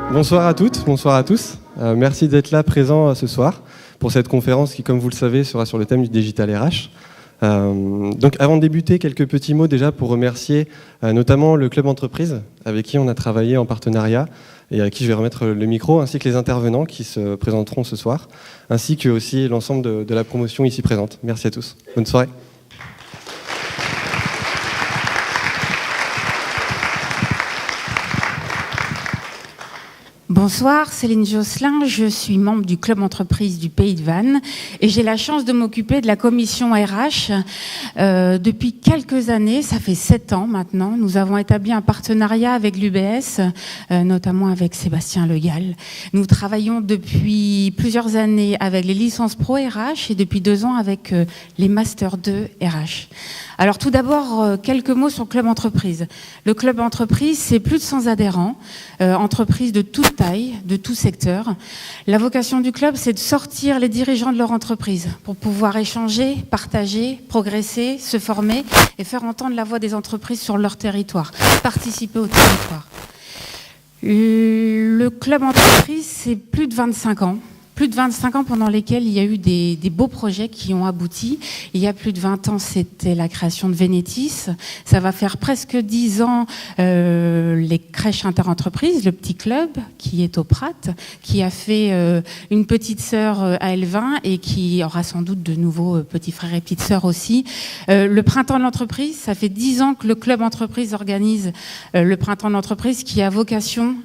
Bonsoir à toutes, bonsoir à tous. Merci d'être là présents ce soir pour cette conférence qui, comme vous le savez, sera sur le thème du Digital RH. Donc avant de débuter, quelques petits mots déjà pour remercier notamment le Club Entreprise avec qui on a travaillé en partenariat et à qui je vais remettre le micro, ainsi que les intervenants qui se présenteront ce soir, ainsi que aussi l'ensemble de la promotion ici présente. Merci à tous. Bonne soirée. Bonsoir, Céline Josselin, je suis membre du Club Entreprise du Pays de Vannes et j'ai la chance de m'occuper de la commission RH depuis quelques années, ça fait 7 ans maintenant. Nous avons établi un partenariat avec l'UBS, notamment avec Sébastien Le Gall. Nous travaillons depuis plusieurs années avec les licences Pro RH et depuis 2 ans avec les Master 2 RH. Alors tout d'abord, quelques mots sur le Club Entreprise. Le Club Entreprise, c'est plus de 100 adhérents, entreprises de toute taille, de tout secteur. La vocation du club, c'est de sortir les dirigeants de leur entreprise pour pouvoir échanger, partager, progresser, se former et faire entendre la voix des entreprises sur leur territoire, participer au territoire. Le Club Entreprise, c'est plus de 25 ans. Plus de 25 ans pendant lesquels il y a eu des beaux projets qui ont abouti. Il y a plus de 20 ans, c'était la création de Vénétis. Ça va faire presque 10 ans les crèches interentreprises, le petit club qui est au Prat, qui a fait une petite sœur à Elvin et qui aura sans doute de nouveaux petits frères et petites sœurs aussi. Le printemps de l'entreprise, ça fait 10 ans que le club entreprise organise le printemps de l'entreprise qui a vocation,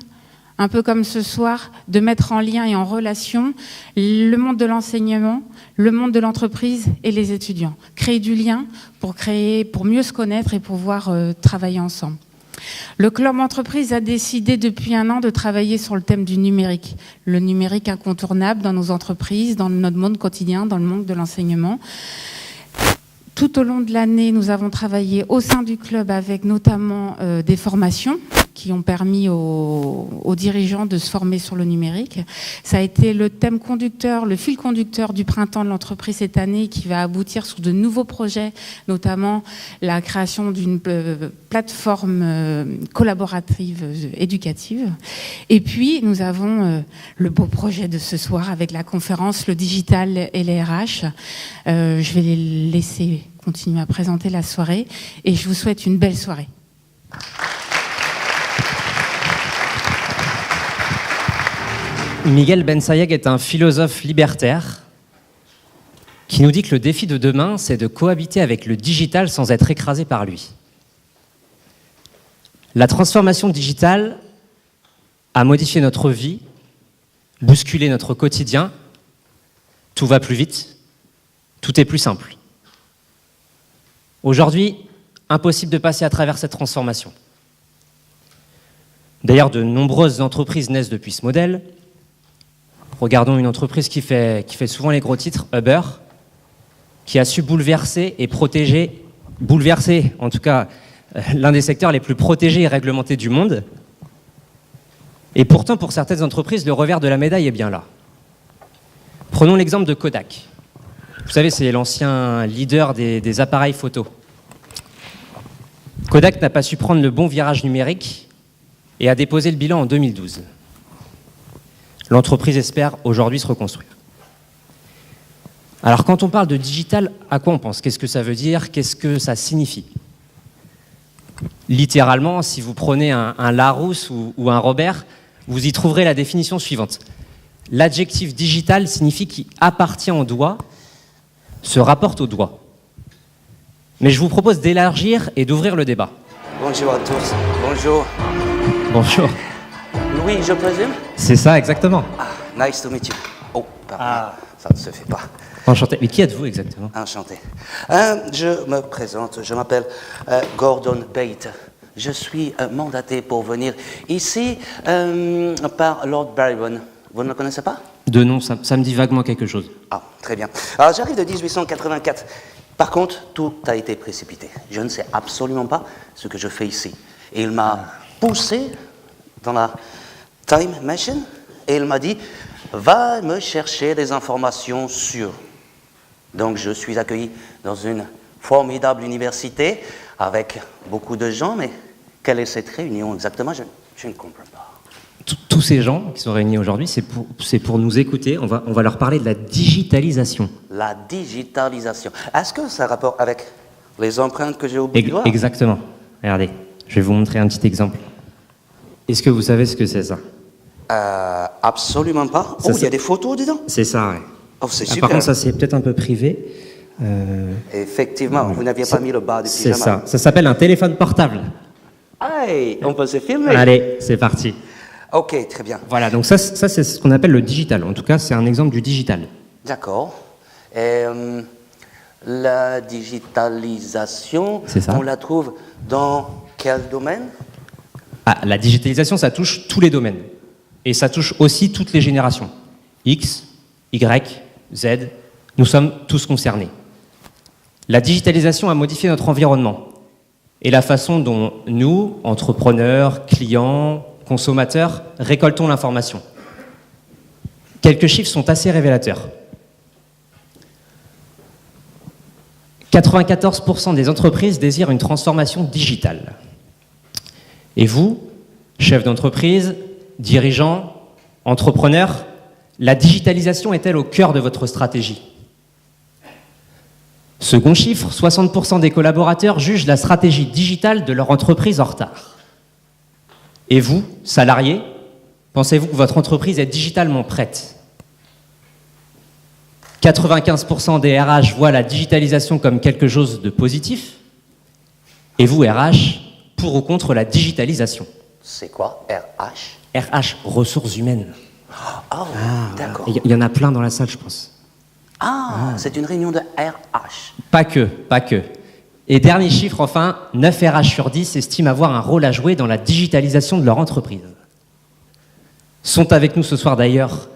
un peu comme ce soir, de mettre en lien et en relation le monde de l'enseignement, le monde de l'entreprise et les étudiants. Créer du lien pour mieux se connaître et pouvoir travailler ensemble. Le Club Entreprise a décidé depuis 1 an de travailler sur le thème du numérique. Le numérique incontournable dans nos entreprises, dans notre monde quotidien, dans le monde de l'enseignement. Tout au long de l'année, nous avons travaillé au sein du club avec notamment des formations qui ont permis aux dirigeants de se former sur le numérique. Ça a été le thème conducteur, le fil conducteur du printemps de l'entreprise cette année qui va aboutir sur de nouveaux projets, notamment la création d'une plateforme collaborative éducative. Et puis, nous avons le beau projet de ce soir avec la conférence Le Digital et les RH. Je vais les laisser continuer à présenter la soirée et je vous souhaite une belle soirée. Miguel Bensayeg est un philosophe libertaire qui nous dit que le défi de demain, c'est de cohabiter avec le digital sans être écrasé par lui. La transformation digitale a modifié notre vie, bousculé notre quotidien. Tout va plus vite, tout est plus simple. Aujourd'hui, impossible de passer à travers cette transformation. D'ailleurs, de nombreuses entreprises naissent depuis ce modèle. Regardons une entreprise qui fait souvent les gros titres, Uber, qui a su bouleverser en tout cas l'un des secteurs les plus protégés et réglementés du monde. Et pourtant, pour certaines entreprises, le revers de la médaille est bien là. Prenons l'exemple de Kodak. Vous savez, c'est l'ancien leader des appareils photo. Kodak n'a pas su prendre le bon virage numérique et a déposé le bilan en 2012. L'entreprise espère aujourd'hui se reconstruire. Alors quand on parle de digital, à quoi on pense? Qu'est-ce que ça veut dire? Qu'est-ce que ça signifie? Littéralement, si vous prenez un Larousse ou un Robert, vous y trouverez la définition suivante. L'adjectif digital signifie qui appartient au doigt, se rapporte au doigt. Mais je vous propose d'élargir et d'ouvrir le débat. Bonjour à tous. Bonjour. Bonjour. Louis, je présume? C'est ça, exactement. Ah, nice to meet you. Oh, pardon, ça ne se fait pas. Enchanté. Mais qui êtes-vous exactement? Enchanté. Je me présente, je m'appelle Gordon Bate. Je suis mandaté pour venir ici par Lord Byron. Vous ne le connaissez pas? De nom, ça me dit vaguement quelque chose. Ah, très bien. Alors, j'arrive de 1884. Par contre, tout a été précipité. Je ne sais absolument pas ce que je fais ici. Et il m'a poussé dans la time machine et il m'a dit « Va me chercher des informations sûres ». Donc, je suis accueilli dans une formidable université avec beaucoup de gens, mais quelle est cette réunion exactement? Je ne comprends pas. tous ces gens qui sont réunis aujourd'hui, c'est pour nous écouter. On va leur parler de la digitalisation. La digitalisation. Est-ce que ça a rapport avec les empreintes que j'ai oubliées? Exactement. Regardez, je vais vous montrer un petit exemple. Est-ce que vous savez ce que c'est ça? Absolument pas. Ça, il y a des photos dedans? C'est ça, ouais. Oh, c'est Par super. contre, ça c'est peut-être un peu privé. Effectivement, vous n'aviez pas mis le bas du pyjama. C'est ça. Ça s'appelle un téléphone portable. Hey, on peut se filmer. Allez, c'est parti. Ok, très bien. Voilà, donc ça c'est ce qu'on appelle le digital. En tout cas, c'est un exemple du digital. D'accord. Et la digitalisation, C'est ça. on la trouve dans quel domaine? Ah, la digitalisation, ça touche tous les domaines. Et ça touche aussi toutes les générations. X, Y, Z, nous sommes tous concernés. La digitalisation a modifié notre environnement et la façon dont nous, entrepreneurs, clients, consommateurs, récoltons l'information. Quelques chiffres sont assez révélateurs. 94% des entreprises désirent une transformation digitale. Et vous, chef d'entreprise, dirigeant, entrepreneur, la digitalisation est-elle au cœur de votre stratégie? Second chiffre, 60% des collaborateurs jugent la stratégie digitale de leur entreprise en retard. Et vous, salariés, pensez-vous que votre entreprise est digitalement prête? 95% des RH voient la digitalisation comme quelque chose de positif. Et vous, RH, pour ou contre la digitalisation? C'est quoi, RH? RH, ressources humaines. Oh, d'accord. Il y en a plein dans la salle, je pense. C'est une réunion de RH. Pas que. Et dernier chiffre, enfin, 9 RH sur 10 estiment avoir un rôle à jouer dans la digitalisation de leur entreprise. Sont avec nous ce soir d'ailleurs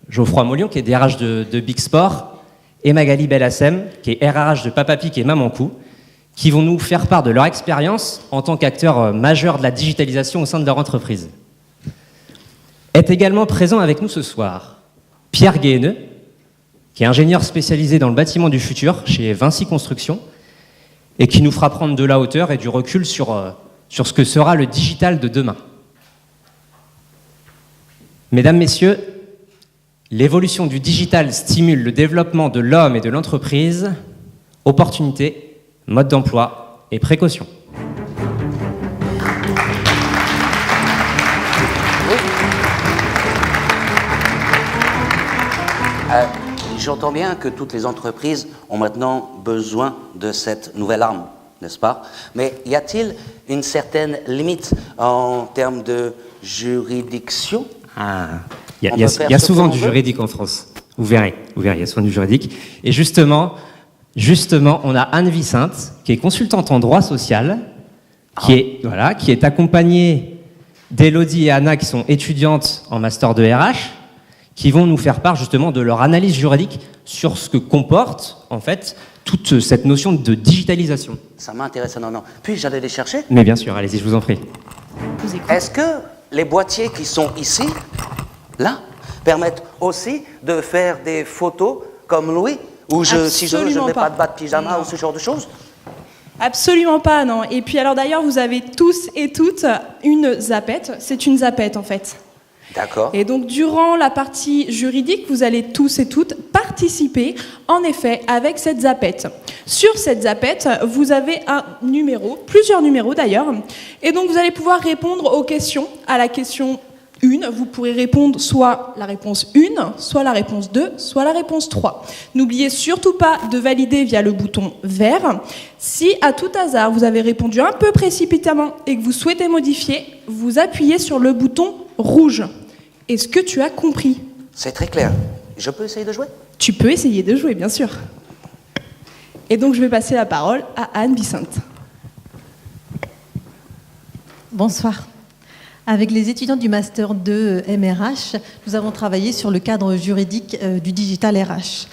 Geoffroy Maulion, qui est DRH de Big Sport, et Magali Bellassem, qui est RRH de Papa Pig et Maman Coup, qui vont nous faire part de leur expérience en tant qu'acteurs majeurs de la digitalisation au sein de leur entreprise. Est également présent avec nous ce soir Pierre Guéheneux, qui est ingénieur spécialisé dans le bâtiment du futur chez Vinci Construction, et qui nous fera prendre de la hauteur et du recul sur ce que sera le digital de demain. Mesdames, Messieurs, l'évolution du digital stimule le développement de l'homme et de l'entreprise, opportunités, mode d'emploi et précautions. J'entends bien que toutes les entreprises ont maintenant besoin de cette nouvelle arme, n'est-ce pas? Mais y a-t-il une certaine limite en termes de juridiction? Il y a souvent du juridique en France. Vous verrez, il y a souvent du juridique. Et justement, on a Anne Vicente, qui est consultante en droit social, qui est accompagnée d'Élodie et Anna, qui sont étudiantes en master de RH, qui vont nous faire part justement de leur analyse juridique sur ce que comporte, en fait, toute cette notion de digitalisation. Ça m'intéresse énormément. Puis j'allais les chercher. Mais bien sûr, allez-y, je vous en prie. Est-ce que les boîtiers qui sont ici, là, permettent aussi de faire des photos comme Louis, où si je ne mets pas de bas de pyjama ou ce genre de choses? Absolument pas, non. Et puis alors d'ailleurs, vous avez tous et toutes une zappette. C'est une zappette en fait. D'accord. Et donc durant la partie juridique, vous allez tous et toutes participer en effet avec cette zappette. Sur cette zappette, vous avez un numéro, plusieurs numéros d'ailleurs, et donc vous allez pouvoir répondre aux questions. À la question 1, vous pourrez répondre soit la réponse 1, soit la réponse 2, soit la réponse 3. N'oubliez surtout pas de valider via le bouton vert. Si à tout hasard vous avez répondu un peu précipitamment et que vous souhaitez modifier, vous appuyez sur le bouton rouge. Est-ce que tu as compris? C'est très clair. Je peux essayer de jouer? Tu peux essayer de jouer, bien sûr. Et donc je vais passer la parole à Anne Vicente. Bonsoir. Avec les étudiants du Master 2 MRH, nous avons travaillé sur le cadre juridique du Digital RH.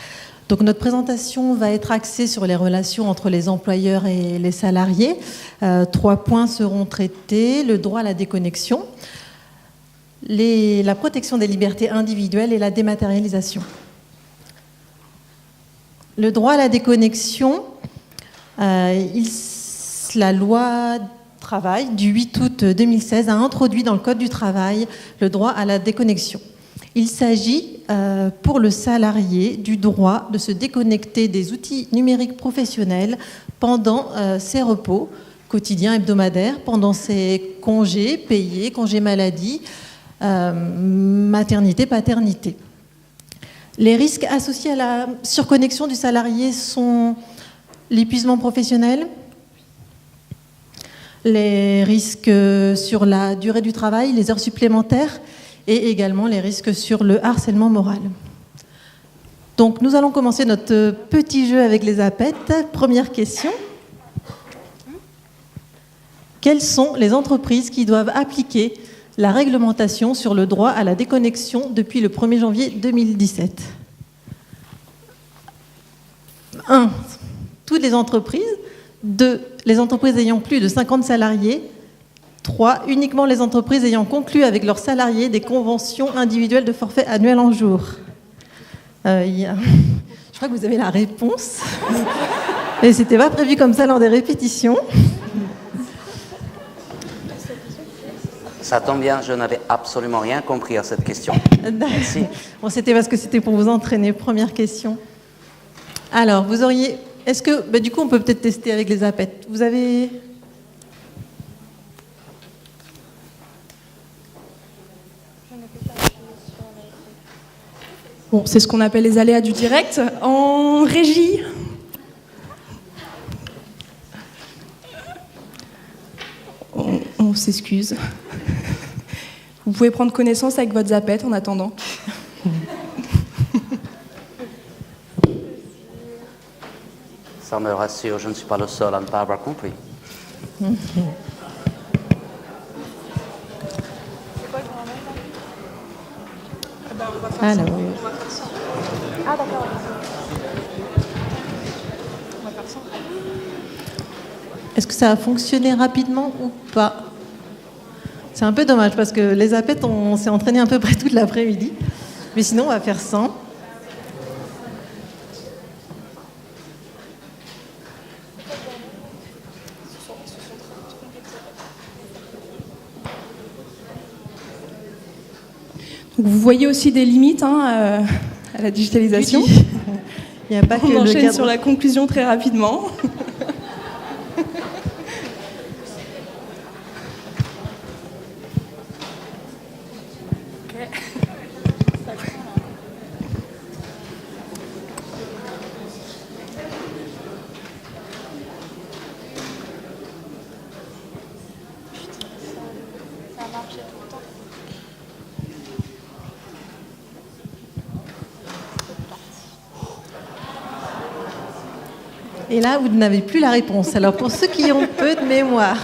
Donc notre présentation va être axée sur les relations entre les employeurs et les salariés. 3 points seront traités: le droit à la déconnexion, la protection des libertés individuelles et la dématérialisation. Le droit à la déconnexion, la loi travail du 8 août 2016 a introduit dans le Code du travail le droit à la déconnexion. Il s'agit pour le salarié du droit de se déconnecter des outils numériques professionnels pendant ses repos quotidiens, hebdomadaires, pendant ses congés payés, congés maladie, maternité, paternité. Les risques associés à la surconnexion du salarié sont l'épuisement professionnel, les risques sur la durée du travail, les heures supplémentaires et également les risques sur le harcèlement moral. Donc nous allons commencer notre petit jeu avec les APET. Première question. Quelles sont les entreprises qui doivent appliquer la réglementation sur le droit à la déconnexion depuis le 1er janvier 2017 ? 1. Toutes les entreprises. 2. Les entreprises ayant plus de 50 salariés. 3. Uniquement les entreprises ayant conclu avec leurs salariés des conventions individuelles de forfait annuel en jours. Je crois que vous avez la réponse. Et c'était pas prévu comme ça lors des répétitions. Ça tombe bien, je n'avais absolument rien compris à cette question. Merci. Bon, c'était parce que c'était pour vous entraîner. Première question. Alors, vous auriez... Est-ce que... du coup, on peut peut-être tester avec les APET. Vous avez... Bon, c'est ce qu'on appelle les aléas du direct. En régie. On s'excuse. Vous pouvez prendre connaissance avec votre zapette en attendant. Ça me rassure, je ne suis pas le seul à ne pas avoir compris. Alors, Ah d'accord. est-ce que ça a fonctionné rapidement ou pas? C'est un peu dommage parce que les APET, on s'est entraîné à peu près toute l'après-midi. Mais sinon, on va faire 100. Donc vous voyez aussi des limites à la digitalisation. Il n'y a pas que On le enchaîne cadre. sur la conclusion très rapidement. Et là, vous n'avez plus la réponse. Alors, pour ceux qui ont peu de mémoire.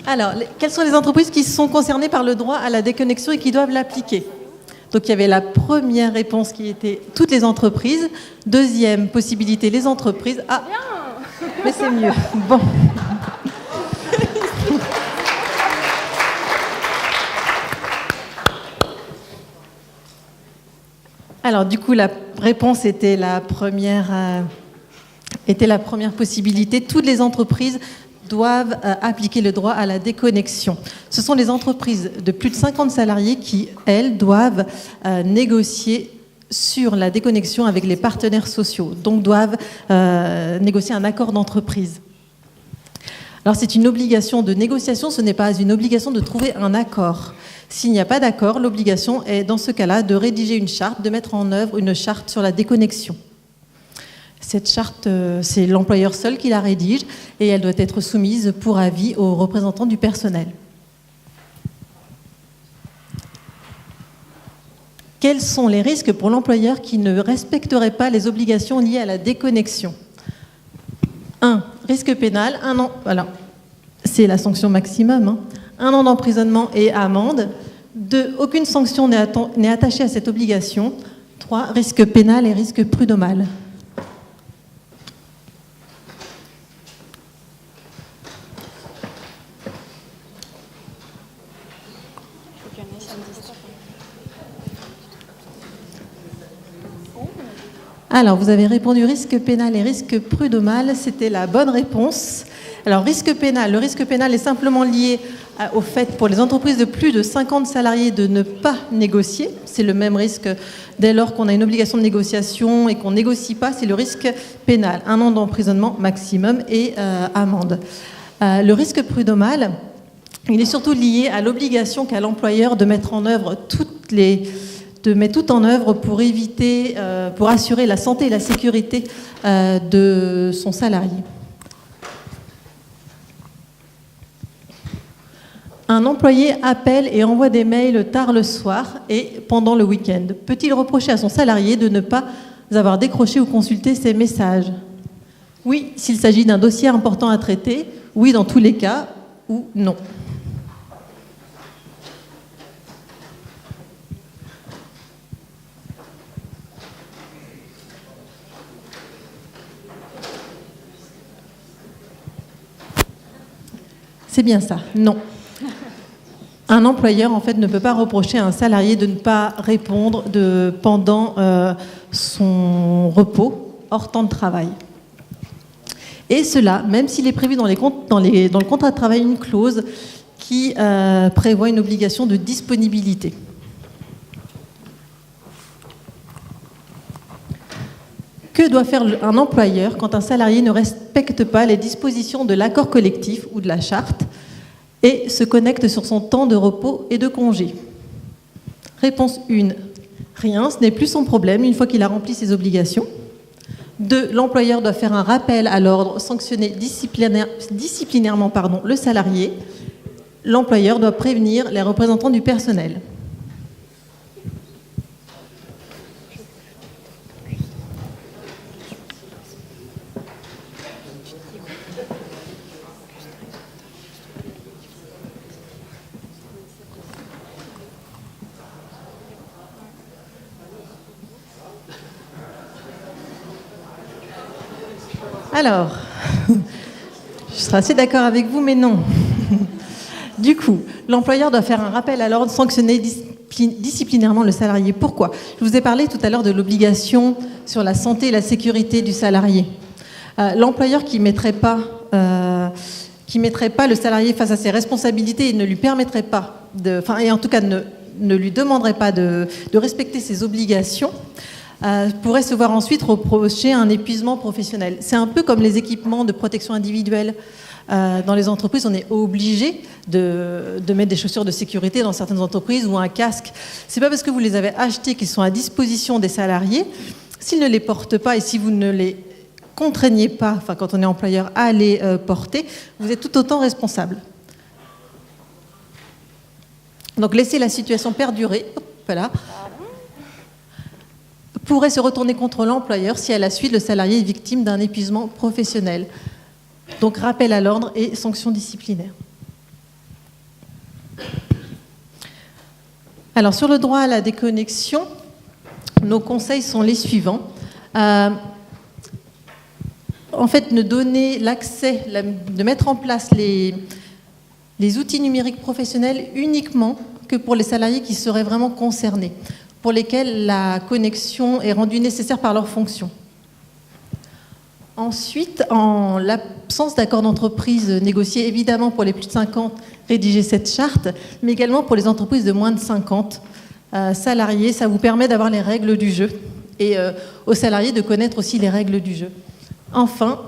Alors, quelles sont les entreprises qui sont concernées par le droit à la déconnexion et qui doivent l'appliquer? Donc, il y avait la première réponse qui était toutes les entreprises. Deuxième possibilité, les entreprises. Ah, mais c'est mieux. Bon. Alors, du coup, la réponse était la première possibilité. Toutes les entreprises doivent appliquer le droit à la déconnexion. Ce sont les entreprises de plus de 50 salariés qui, elles, doivent négocier sur la déconnexion avec les partenaires sociaux, donc doivent négocier un accord d'entreprise. Alors c'est une obligation de négociation, ce n'est pas une obligation de trouver un accord. S'il n'y a pas d'accord, l'obligation est dans ce cas-là de rédiger une charte, de mettre en œuvre une charte sur la déconnexion. Cette charte, c'est l'employeur seul qui la rédige et elle doit être soumise pour avis aux représentants du personnel. Quels sont les risques pour l'employeur qui ne respecterait pas les obligations liées à la déconnexion? 1. Risque pénal, 1 an. Voilà, c'est la sanction maximum. 1 an d'emprisonnement et amende. 2. Aucune sanction n'est attachée à cette obligation. 3. Risque pénal et risque prud'homal. Alors, vous avez répondu risque pénal et risque prud'homal. C'était la bonne réponse. Alors, risque pénal. Le risque pénal est simplement lié au fait pour les entreprises de plus de 50 salariés de ne pas négocier. C'est le même risque dès lors qu'on a une obligation de négociation et qu'on ne négocie pas, c'est le risque pénal. 1 an d'emprisonnement maximum et amende. Le risque prud'homal, il est surtout lié à l'obligation qu'a l'employeur de mettre en œuvre tout en œuvre pour éviter, pour assurer la santé et la sécurité de son salarié. Un employé appelle et envoie des mails tard le soir et pendant le week-end. Peut-il reprocher à son salarié de ne pas avoir décroché ou consulté ses messages? Oui, s'il s'agit d'un dossier important à traiter. Oui, dans tous les cas, ou non. C'est bien ça, non. Un employeur, en fait, ne peut pas reprocher à un salarié de ne pas répondre pendant son repos, hors temps de travail. Et cela, même s'il est prévu dans le contrat de travail une clause qui prévoit une obligation de disponibilité. Que doit faire un employeur quand un salarié ne respecte pas les dispositions de l'accord collectif ou de la charte et se connecte sur son temps de repos et de congé? Réponse 1. Rien, ce n'est plus son problème une fois qu'il a rempli ses obligations. 2. L'employeur doit faire un rappel à l'ordre, sanctionner disciplinairement le salarié. L'employeur doit prévenir les représentants du personnel. Alors, je serai assez d'accord avec vous, mais non. Du coup, l'employeur doit faire un rappel à l'ordre, sanctionner disciplinairement le salarié. Pourquoi? Je vous ai parlé tout à l'heure de l'obligation sur la santé et la sécurité du salarié. L'employeur qui mettrait pas le salarié face à ses responsabilités et ne lui permettrait pas, et en tout cas ne lui demanderait pas de respecter ses obligations, pourrait se voir ensuite reprocher un épuisement professionnel. C'est un peu comme les équipements de protection individuelle. Dans les entreprises, on est obligé de mettre des chaussures de sécurité dans certaines entreprises ou un casque. C'est pas parce que vous les avez achetés qu'ils sont à disposition des salariés. S'ils ne les portent pas et si vous ne les contraignez pas, quand on est employeur, à les porter, vous êtes tout autant responsable. Donc laisser la situation perdurer, pourrait se retourner contre l'employeur si à la suite le salarié est victime d'un épuisement professionnel. Donc rappel à l'ordre et sanctions disciplinaires. Alors sur le droit à la déconnexion, nos conseils sont les suivants. En fait, de mettre en place les outils numériques professionnels uniquement que pour les salariés qui seraient vraiment concernés, pour lesquels la connexion est rendue nécessaire par leur fonction. Ensuite, en l'absence d'accord d'entreprise négocié, évidemment pour les plus de 50, rédiger cette charte, mais également pour les entreprises de moins de 50 salariés, ça vous permet d'avoir les règles du jeu et aux salariés de connaître aussi les règles du jeu. Enfin,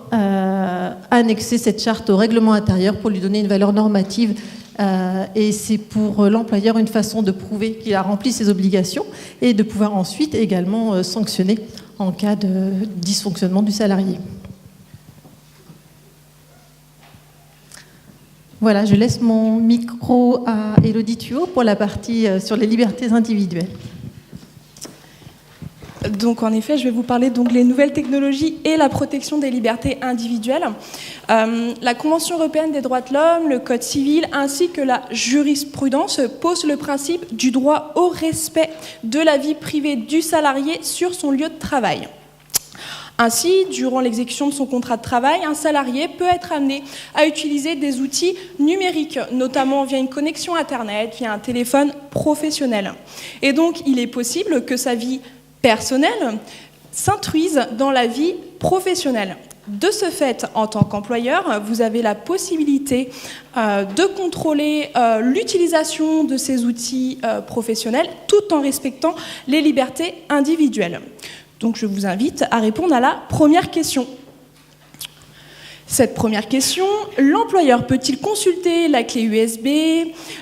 annexer cette charte au règlement intérieur pour lui donner une valeur normative. Et c'est pour l'employeur une façon de prouver qu'il a rempli ses obligations et de pouvoir ensuite également sanctionner en cas de dysfonctionnement du salarié. Voilà, je laisse mon micro à Élodie Thuot pour la partie sur les libertés individuelles. Donc en effet, je vais vous parler donc les nouvelles technologies et la protection des libertés individuelles. La Convention européenne des droits de l'homme, le Code civil ainsi que la jurisprudence posent le principe du droit au respect de la vie privée du salarié sur son lieu de travail. Ainsi, durant l'exécution de son contrat de travail, un salarié peut être amené à utiliser des outils numériques, notamment via une connexion Internet, via un téléphone professionnel. Et donc, il est possible que sa vie personnelle s'intruise dans la vie professionnelle. De ce fait, en tant qu'employeur, vous avez la possibilité de contrôler l'utilisation de ces outils professionnels tout en respectant les libertés individuelles. Donc je vous invite à répondre à la première question. Cette première question, l'employeur peut-il consulter la clé USB,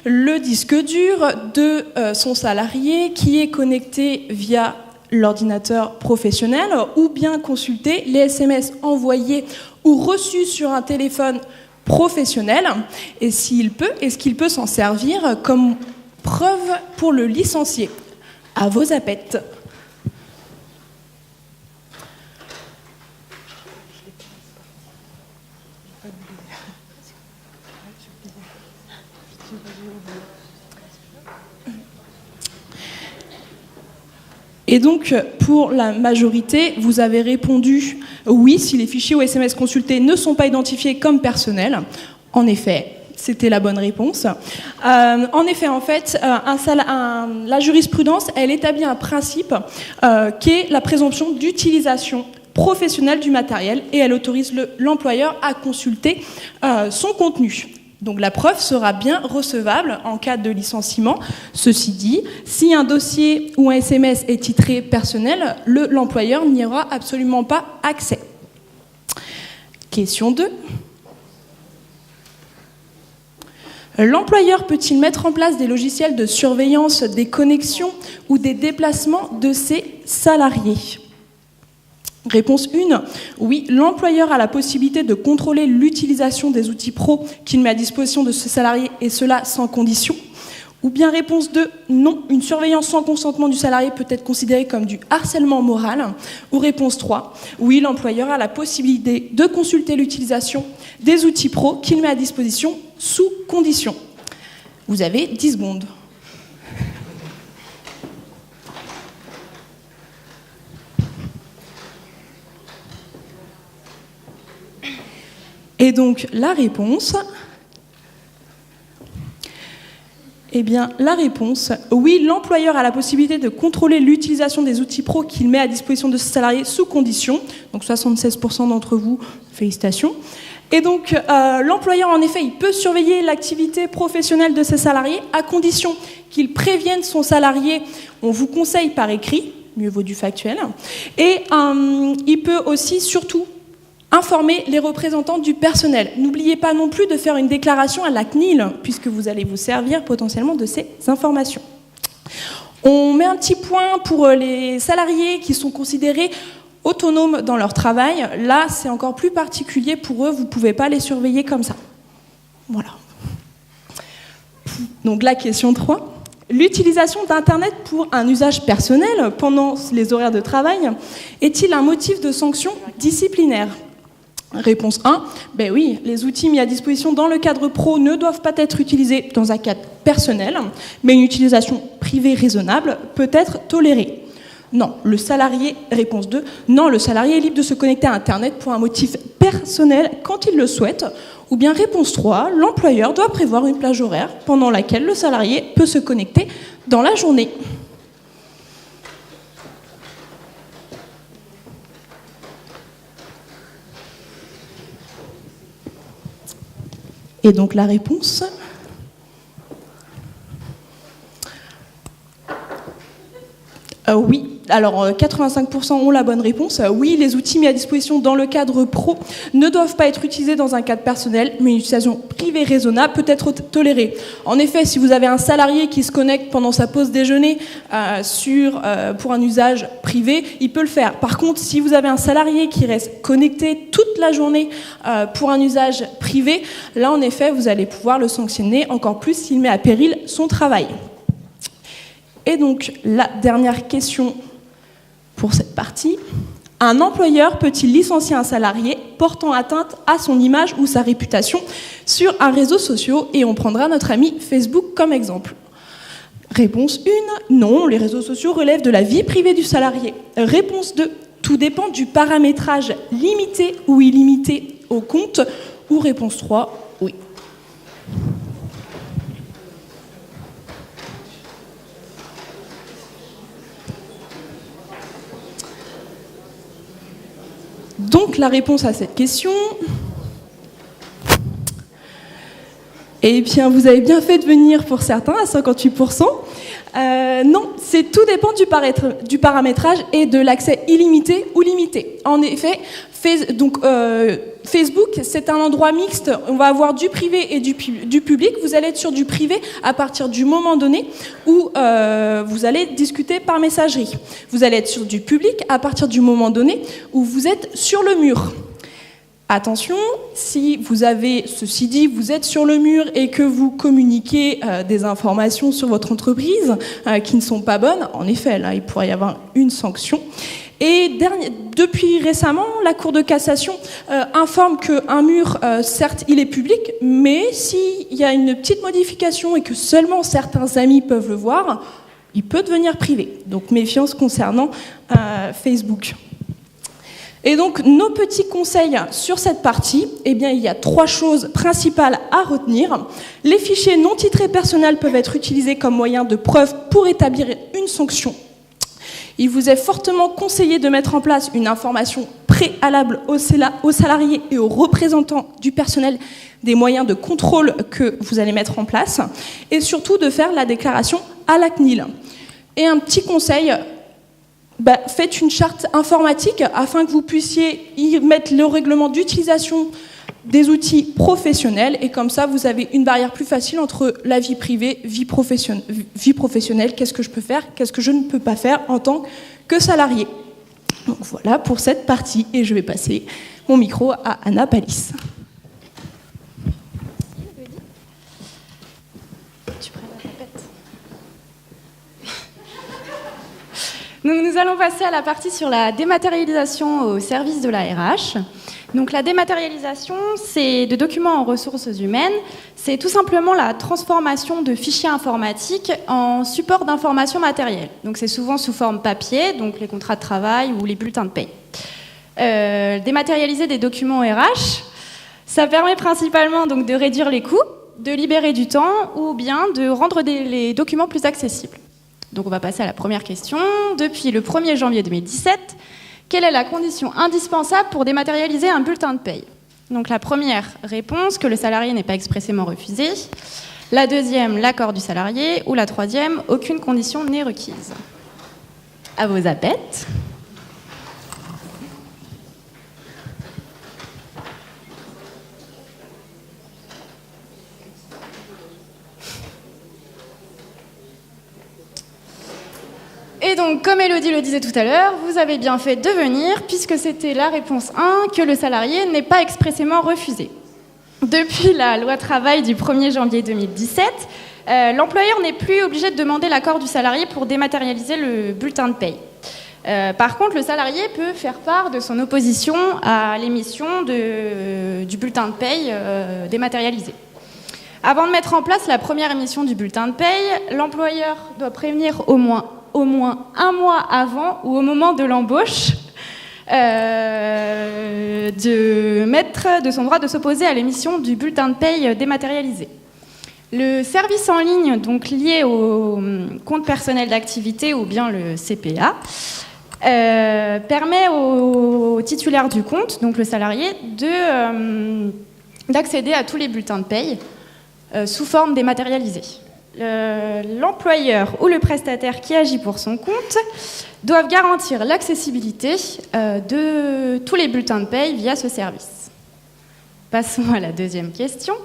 le disque dur de son salarié qui est connecté via l'ordinateur professionnel ou bien consulter les SMS envoyés ou reçus sur un téléphone professionnel et s'il peut, est-ce qu'il peut s'en servir comme preuve pour le licencier? À vos zapettes. Et donc, pour la majorité, vous avez répondu oui si les fichiers ou SMS consultés ne sont pas identifiés comme personnels. En effet, c'était la bonne réponse. En effet, la jurisprudence, elle établit un principe qui est la présomption d'utilisation professionnelle du matériel et elle autorise l'employeur à consulter son contenu. Donc la preuve sera bien recevable en cas de licenciement. Ceci dit, si un dossier ou un SMS est titré personnel, l'employeur n'y aura absolument pas accès. Question 2. L'employeur peut-il mettre en place des logiciels de surveillance des connexions ou des déplacements de ses salariés ? Réponse 1, oui, l'employeur a la possibilité de contrôler l'utilisation des outils pro qu'il met à disposition de ses salariés et cela sans condition. Ou bien réponse 2, non, une surveillance sans consentement du salarié peut être considérée comme du harcèlement moral. Ou réponse 3, oui, l'employeur a la possibilité de consulter l'utilisation des outils pro qu'il met à disposition sous condition. Vous avez 10 secondes. Et donc, la réponse, oui, l'employeur a la possibilité de contrôler l'utilisation des outils pro qu'il met à disposition de ses salariés sous condition. Donc, 76% d'entre vous, félicitations. Et donc, l'employeur, en effet, il peut surveiller l'activité professionnelle de ses salariés à condition qu'il prévienne son salarié. On vous conseille par écrit, mieux vaut du factuel. Et il peut aussi, surtout, informer les représentants du personnel. N'oubliez pas non plus de faire une déclaration à la CNIL, puisque vous allez vous servir potentiellement de ces informations. On met un petit point pour les salariés qui sont considérés autonomes dans leur travail. Là, c'est encore plus particulier pour eux, vous ne pouvez pas les surveiller comme ça. Voilà. Donc la question 3. L'utilisation d'Internet pour un usage personnel pendant les horaires de travail est-il un motif de sanction disciplinaire ? Réponse 1, ben oui, les outils mis à disposition dans le cadre pro ne doivent pas être utilisés dans un cadre personnel, mais une utilisation privée raisonnable peut être tolérée. Non, le salarié, réponse 2, non, le salarié est libre de se connecter à Internet pour un motif personnel quand il le souhaite. Ou bien réponse 3, l'employeur doit prévoir une plage horaire pendant laquelle le salarié peut se connecter dans la journée. Et donc la réponse, oui. Alors 85% ont la bonne réponse. Oui, les outils mis à disposition dans le cadre pro ne doivent pas être utilisés dans un cadre personnel, mais une utilisation privée raisonnable peut être tolérée. En effet, si vous avez un salarié qui se connecte pendant sa pause déjeuner pour un usage privé, il peut le faire. Par contre, si vous avez un salarié qui reste connecté toute la journée pour un usage privé, là en effet, vous allez pouvoir le sanctionner encore plus s'il met à péril son travail. Et donc, la dernière question pour cette partie. Un employeur peut-il licencier un salarié portant atteinte à son image ou sa réputation sur un réseau social? Et on prendra notre ami Facebook comme exemple. Réponse 1, non, les réseaux sociaux relèvent de la vie privée du salarié. Réponse 2, tout dépend du paramétrage limité ou illimité au compte. Ou réponse 3, oui. Donc la réponse à cette question... Eh bien, vous avez bien fait de venir pour certains, à 58%. Non, tout dépend du paramétrage et de l'accès illimité ou limité. En effet, Facebook, c'est un endroit mixte. On va avoir du privé et du public. Vous allez être sur du privé à partir du moment donné où vous allez discuter par messagerie. Vous allez être sur du public à partir du moment donné où vous êtes sur le mur. Attention, si vous êtes sur le mur et que vous communiquez des informations sur votre entreprise qui ne sont pas bonnes, en effet, là, il pourrait y avoir une sanction. Et depuis récemment, la Cour de cassation informe qu'un mur, certes, il est public, mais s'il y a une petite modification et que seulement certains amis peuvent le voir, il peut devenir privé. Donc, méfiance concernant Facebook. Et donc, nos petits conseils sur cette partie, eh bien, il y a 3 choses principales à retenir. Les fichiers non titrés personnels peuvent être utilisés comme moyen de preuve pour établir une sanction. Il vous est fortement conseillé de mettre en place une information préalable aux salariés et aux représentants du personnel des moyens de contrôle que vous allez mettre en place, et surtout de faire la déclaration à la CNIL. Et un petit conseil... faites une charte informatique afin que vous puissiez y mettre le règlement d'utilisation des outils professionnels, et comme ça vous avez une barrière plus facile entre la vie privée, vie professionnelle, qu'est-ce que je peux faire, qu'est-ce que je ne peux pas faire en tant que salarié. Donc voilà pour cette partie, et je vais passer mon micro à Anna Palis. Donc nous allons passer à la partie sur la dématérialisation au service de la RH. Donc la dématérialisation, c'est de documents en ressources humaines. C'est tout simplement la transformation de fichiers informatiques en support d'information matérielle. Donc c'est souvent sous forme papier, donc les contrats de travail ou les bulletins de paie. Dématérialiser des documents RH, ça permet principalement donc de réduire les coûts, de libérer du temps ou bien de rendre les documents plus accessibles. Donc on va passer à la première question. Depuis le 1er janvier 2017, quelle est la condition indispensable pour dématérialiser un bulletin de paye? Donc la première réponse, que le salarié n'est pas expressément refusé. La deuxième, l'accord du salarié. Ou la troisième, aucune condition n'est requise. À vos appettes. Et donc, comme Élodie le disait tout à l'heure, vous avez bien fait de venir, puisque c'était la réponse 1, que le salarié n'est pas expressément refusé. Depuis la loi travail du 1er janvier 2017, l'employeur n'est plus obligé de demander l'accord du salarié pour dématérialiser le bulletin de paye. Par contre, le salarié peut faire part de son opposition à l'émission du bulletin de paye dématérialisé. Avant de mettre en place la première émission du bulletin de paye, l'employeur doit prévenir au moins 1 mois avant ou au moment de l'embauche de mettre de son droit de s'opposer à l'émission du bulletin de paye dématérialisé. Le service en ligne donc lié au compte personnel d'activité ou bien le CPA permet au titulaire du compte, donc le salarié, d'accéder à tous les bulletins de paye sous forme dématérialisée. L'employeur ou le prestataire qui agit pour son compte doivent garantir l'accessibilité de tous les bulletins de paye via ce service. Passons à la deuxième question.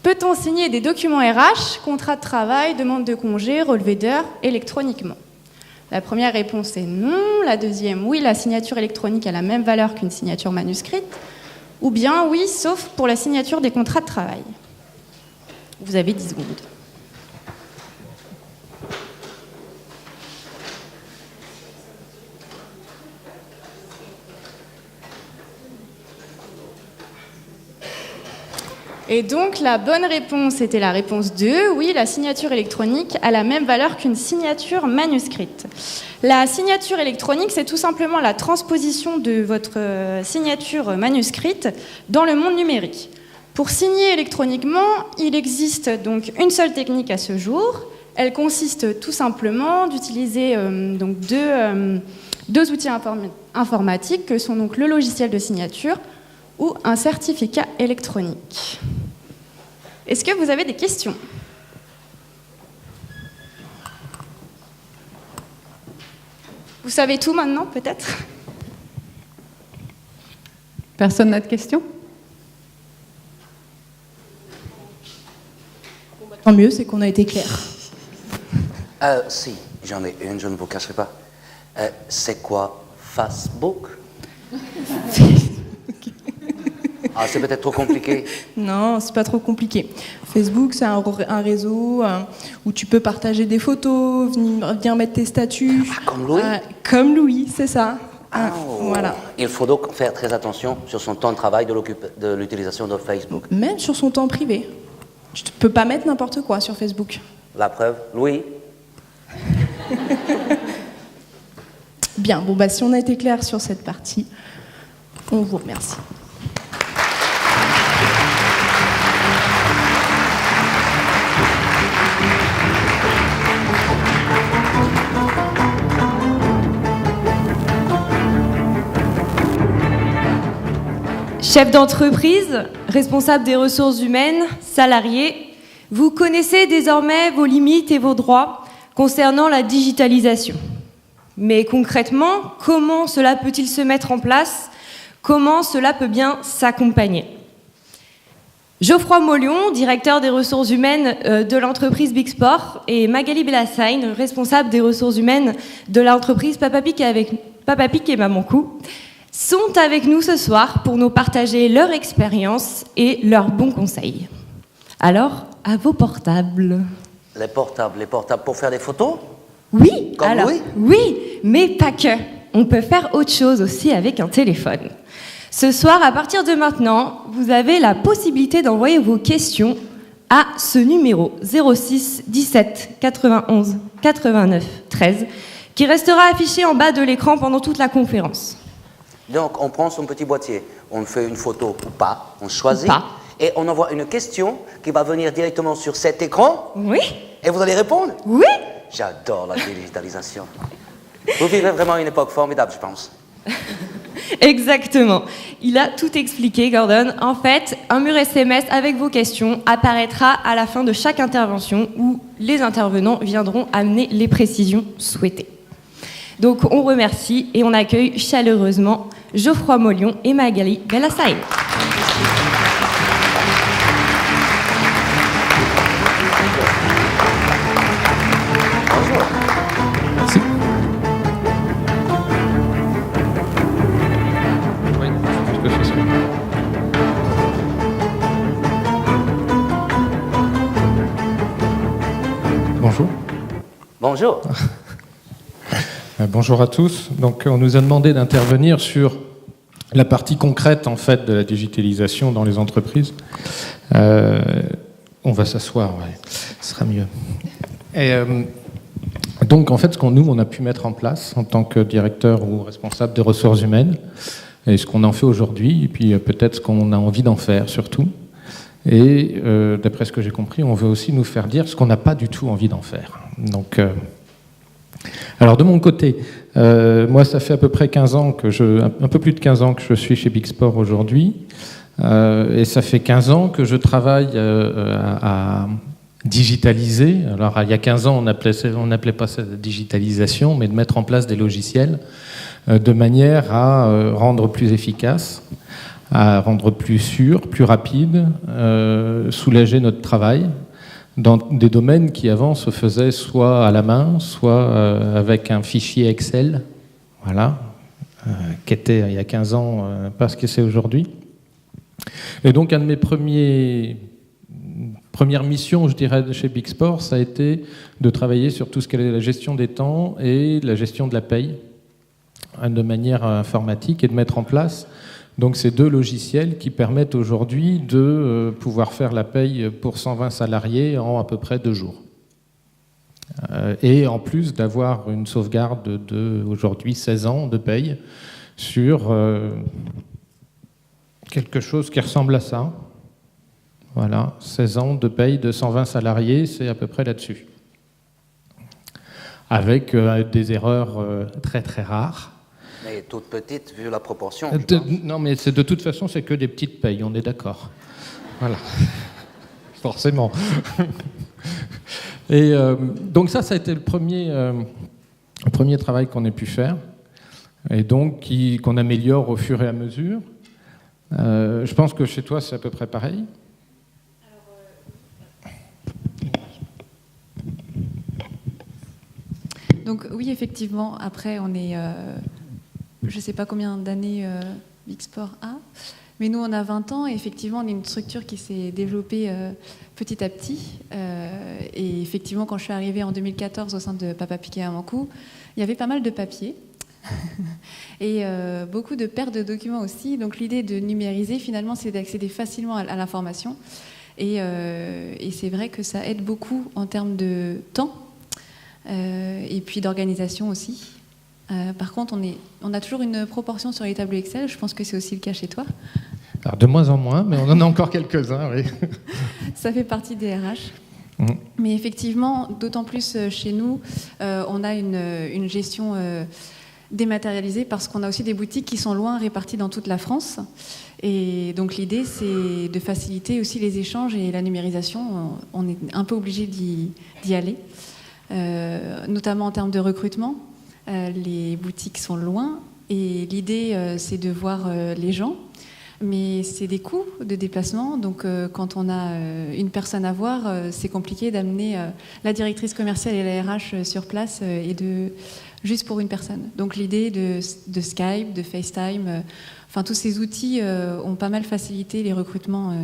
Peut-on signer des documents RH, contrat de travail, demande de congé, relevé d'heures électroniquement? La première réponse est non. La deuxième, oui, la signature électronique a la même valeur qu'une signature manuscrite. Ou bien oui, sauf pour la signature des contrats de travail. Vous avez 10 secondes. Et donc, la bonne réponse était la réponse 2. Oui, la signature électronique a la même valeur qu'une signature manuscrite. La signature électronique, c'est tout simplement la transposition de votre signature manuscrite dans le monde numérique. Pour signer électroniquement, il existe donc une seule technique à ce jour. Elle consiste tout simplement d'utiliser donc 2 outils informatiques que sont donc le logiciel de signature ou un certificat électronique. Est-ce que vous avez des questions ? Vous savez tout maintenant, peut-être ? Personne n'a de questions ? Tant mieux, c'est qu'on a été clair. Si, j'en ai une, je ne vous cacherai pas. C'est quoi Facebook? Ah, c'est peut-être trop compliqué. Non, c'est pas trop compliqué. Facebook, c'est un réseau où tu peux partager des photos, venir mettre tes statuts. Ah, comme Louis? Comme Louis, c'est ça. Voilà. Il faut donc faire très attention sur son temps de travail de l'utilisation de Facebook. Même sur son temps privé. Tu ne peux pas mettre n'importe quoi sur Facebook. La preuve, Louis? Bien, bon, si on a été clair sur cette partie, on vous remercie. Chef d'entreprise, responsable des ressources humaines, salarié, vous connaissez désormais vos limites et vos droits concernant la digitalisation. Mais concrètement, comment cela peut-il se mettre en place? Comment cela peut bien s'accompagner? Geoffroy Maulion, directeur des ressources humaines de l'entreprise Big Sport, et Magali Bellassine, responsable des ressources humaines de l'entreprise Papa Pic et Maman Cou, sont avec nous ce soir pour nous partager leur expérience et leurs bons conseils. Alors, à vos portables. Les portables pour faire des photos? Oui, comme alors, Louis? oui, mais pas que. On peut faire autre chose aussi avec un téléphone. Ce soir, à partir de maintenant, vous avez la possibilité d'envoyer vos questions à ce numéro 06 17 91 89 13 qui restera affiché en bas de l'écran pendant toute la conférence. Donc, on prend son petit boîtier, on fait une photo ou pas, on choisit, Ou pas. et on envoie une question qui va venir directement sur cet écran, Oui, et vous allez répondre? oui. J'adore la digitalisation. Vous vivez vraiment une époque formidable, je pense. Exactement. Il a tout expliqué, Gordon. En fait, un mur SMS avec vos questions apparaîtra à la fin de chaque intervention où les intervenants viendront amener les précisions souhaitées. Donc, on remercie et on accueille chaleureusement Geoffroy Maulion et Magali Bellassine. Merci. Oui, je peux faire ça. Bonjour. Bonjour. Bonjour à tous. Donc, on nous a demandé d'intervenir sur la partie concrète en fait de la digitalisation dans les entreprises. On va s'asseoir, ouais, ce sera mieux. Et donc, en fait, ce qu'on on a pu mettre en place en tant que directeur ou responsable des ressources humaines, et ce qu'on en fait aujourd'hui, et puis peut-être ce qu'on a envie d'en faire surtout. Et d'après ce que j'ai compris, on veut aussi nous faire dire ce qu'on n'a pas du tout envie d'en faire. Donc, alors de mon côté, moi ça fait à peu près 15 ans un peu plus de 15 ans que je suis chez Big Sport aujourd'hui, et ça fait 15 ans que je travaille à digitaliser. Alors il y a 15 ans on n'appelait pas ça de digitalisation, mais de mettre en place des logiciels de manière à rendre plus efficace, à rendre plus sûr, plus rapide, soulager notre travail dans des domaines qui avant se faisaient soit à la main, soit avec un fichier Excel, voilà, qui était il y a 15 ans pas ce que c'est aujourd'hui. Et donc un de mes premières missions, je dirais, chez Big Sport, ça a été de travailler sur tout ce qu'est la gestion des temps et la gestion de la paye de manière informatique et de mettre en place donc ces deux logiciels qui permettent aujourd'hui de pouvoir faire la paye pour 120 salariés en à peu près 2 jours. Et en plus d'avoir une sauvegarde de aujourd'hui 16 ans de paye sur quelque chose qui ressemble à ça. Voilà, 16 ans de paye de 120 salariés, c'est à peu près là-dessus. Avec des erreurs très très rares. Mais toute petite, vu la proportion. Je pense. Non, mais de toute façon, c'est que des petites payes, on est d'accord. Voilà. Forcément. Et donc ça a été le premier travail qu'on ait pu faire, et donc qu'on améliore au fur et à mesure. Je pense que chez toi, c'est à peu près pareil. Donc oui, effectivement, après on est, je ne sais pas combien d'années Big Sport a, mais nous on a 20 ans et effectivement on est une structure qui s'est développée petit à petit. Et effectivement quand je suis arrivée en 2014 au sein de Papa Piqué à Mancou, il y avait pas mal de papiers et beaucoup de pertes de documents aussi. Donc l'idée de numériser finalement c'est d'accéder facilement à l'information et c'est vrai que ça aide beaucoup en termes de temps. Et puis d'organisation aussi. Par contre, on a toujours une proportion sur les tableaux Excel. Je pense que c'est aussi le cas chez toi. Alors de moins en moins, mais on en a encore quelques-uns, oui. Ça fait partie des RH. Mais effectivement, d'autant plus chez nous, on a une gestion dématérialisée parce qu'on a aussi des boutiques qui sont loin, réparties dans toute la France. Et donc l'idée, c'est de faciliter aussi les échanges et la numérisation. On est un peu obligé d'y aller. Notamment en termes de recrutement, les boutiques sont loin et l'idée c'est de voir les gens, mais c'est des coûts de déplacement, donc quand on a une personne à voir, c'est compliqué d'amener la directrice commerciale et la RH sur place et juste pour une personne. Donc l'idée de Skype, de FaceTime, enfin tous ces outils ont pas mal facilité les recrutements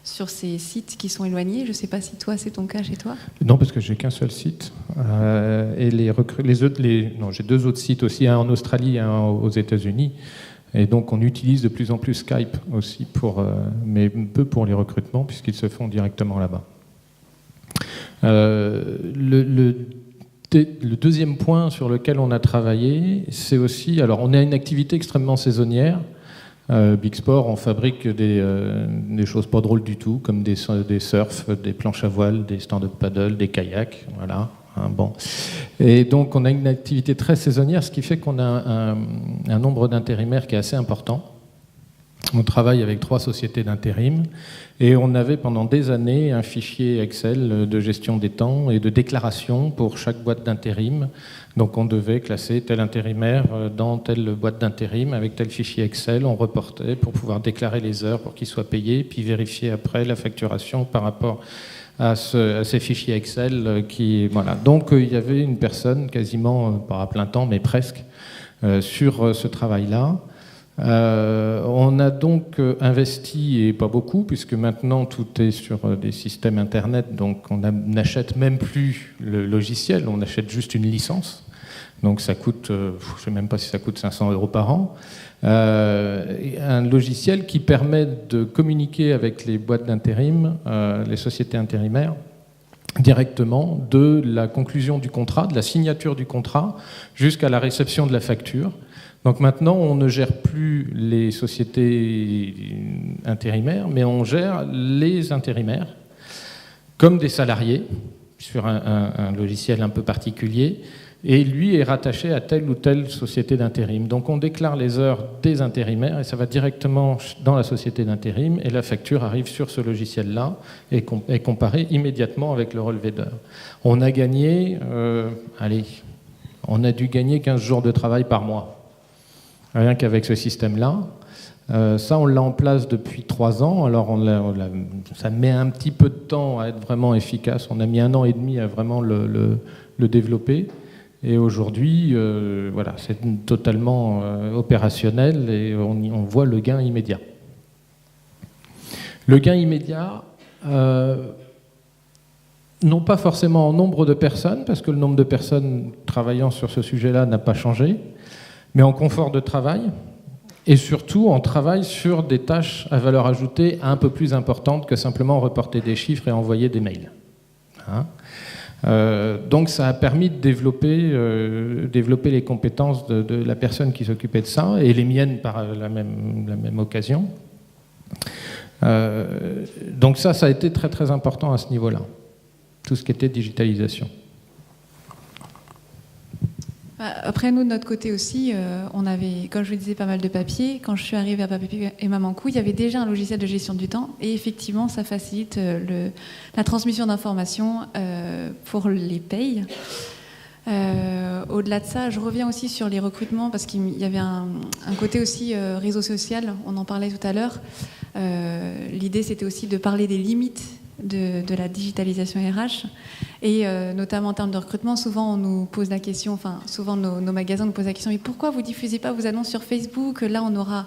sur ces sites qui sont éloignés. Je ne sais pas si toi, c'est ton cas chez toi. Non, parce que j'ai qu'un seul site. Et j'ai 2 autres sites aussi, un en Australie et un aux États-Unis. Et donc, on utilise de plus en plus Skype aussi, mais peu pour les recrutements, puisqu'ils se font directement là-bas. Le deuxième point sur lequel on a travaillé, c'est aussi... Alors, on a une activité extrêmement saisonnière. Big Sport, on fabrique des choses pas drôles du tout, comme des surfs, des planches à voile, des stand-up paddle, des kayaks, voilà. Bon. Et donc on a une activité très saisonnière, ce qui fait qu'on a un nombre d'intérimaires qui est assez important. On travaille avec 3 sociétés d'intérim et on avait pendant des années un fichier Excel de gestion des temps et de déclaration pour chaque boîte d'intérim. Donc on devait classer tel intérimaire dans telle boîte d'intérim avec tel fichier Excel. On reportait pour pouvoir déclarer les heures pour qu'ils soient payés, puis vérifier après la facturation par rapport à ces fichiers Excel. Voilà. Donc il y avait une personne quasiment, pas à plein temps, mais presque, sur ce travail-là. On a donc investi, et pas beaucoup, puisque maintenant tout est sur des systèmes Internet, donc on n'achète même plus le logiciel, on achète juste une licence. Donc ça coûte, je ne sais même pas si ça coûte 500 € par an. Un logiciel qui permet de communiquer avec les boîtes d'intérim, les sociétés intérimaires, directement de la conclusion du contrat, de la signature du contrat, jusqu'à la réception de la facture. Donc maintenant, on ne gère plus les sociétés intérimaires, mais on gère les intérimaires comme des salariés sur un logiciel un peu particulier, et lui est rattaché à telle ou telle société d'intérim. Donc on déclare les heures des intérimaires et ça va directement dans la société d'intérim et la facture arrive sur ce logiciel-là et est comparée immédiatement avec le relevé d'heures. On a gagné, on a dû gagner 15 jours de travail par mois. Rien qu'avec ce système-là. Ça, on l'a en place depuis 3 ans. Alors, ça met un petit peu de temps à être vraiment efficace. On a mis 1 an et demi à vraiment le développer. Et aujourd'hui, voilà, c'est totalement opérationnel et on voit le gain immédiat. Le gain immédiat, non pas forcément en nombre de personnes, parce que le nombre de personnes travaillant sur ce sujet-là n'a pas changé, mais en confort de travail, et surtout en travail sur des tâches à valeur ajoutée un peu plus importantes que simplement reporter des chiffres et envoyer des mails. Donc ça a permis de développer les compétences de la personne qui s'occupait de ça, et les miennes par la même occasion. Donc ça a été très très important à ce niveau-là, tout ce qui était digitalisation. après, nous, de notre côté aussi, on avait, comme je vous disais, pas mal de papiers. Quand je suis arrivée à Papier et Maman Coup, il y avait déjà un logiciel de gestion du temps. Et effectivement, ça facilite la transmission d'informations pour les payes. Au-delà de ça, je reviens aussi sur les recrutements parce qu'il y avait un côté aussi réseau social, on en parlait tout à l'heure. L'idée, c'était aussi de parler des limites de la digitalisation RH et notamment en termes de recrutement, souvent on nous pose la question, enfin souvent nos magasins nous posent la question, mais pourquoi vous diffusez pas vos annonces sur Facebook? Là on aura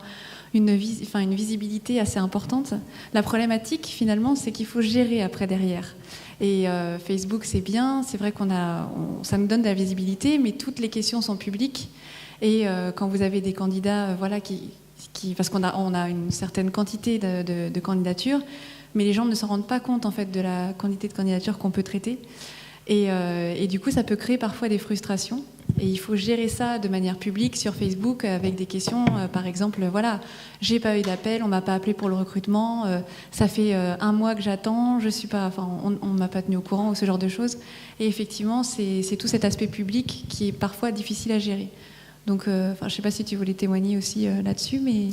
une visibilité assez importante. La problématique finalement, c'est qu'il faut gérer après derrière. Et Facebook, c'est bien, c'est vrai ça nous donne de la visibilité, mais toutes les questions sont publiques. Et quand vous avez des candidats, parce qu'on a une certaine quantité de candidatures, mais les gens ne s'en rendent pas compte en fait de la quantité de candidatures qu'on peut traiter. Et du coup, ça peut créer parfois des frustrations. Et il faut gérer ça de manière publique sur Facebook avec des questions, par exemple, voilà, j'ai pas eu d'appel, on m'a pas appelé pour le recrutement, ça fait 1 mois que j'attends, on m'a pas tenu au courant ou ce genre de choses. Et effectivement, c'est tout cet aspect public qui est parfois difficile à gérer. Donc, je sais pas si tu voulais témoigner aussi là-dessus, mais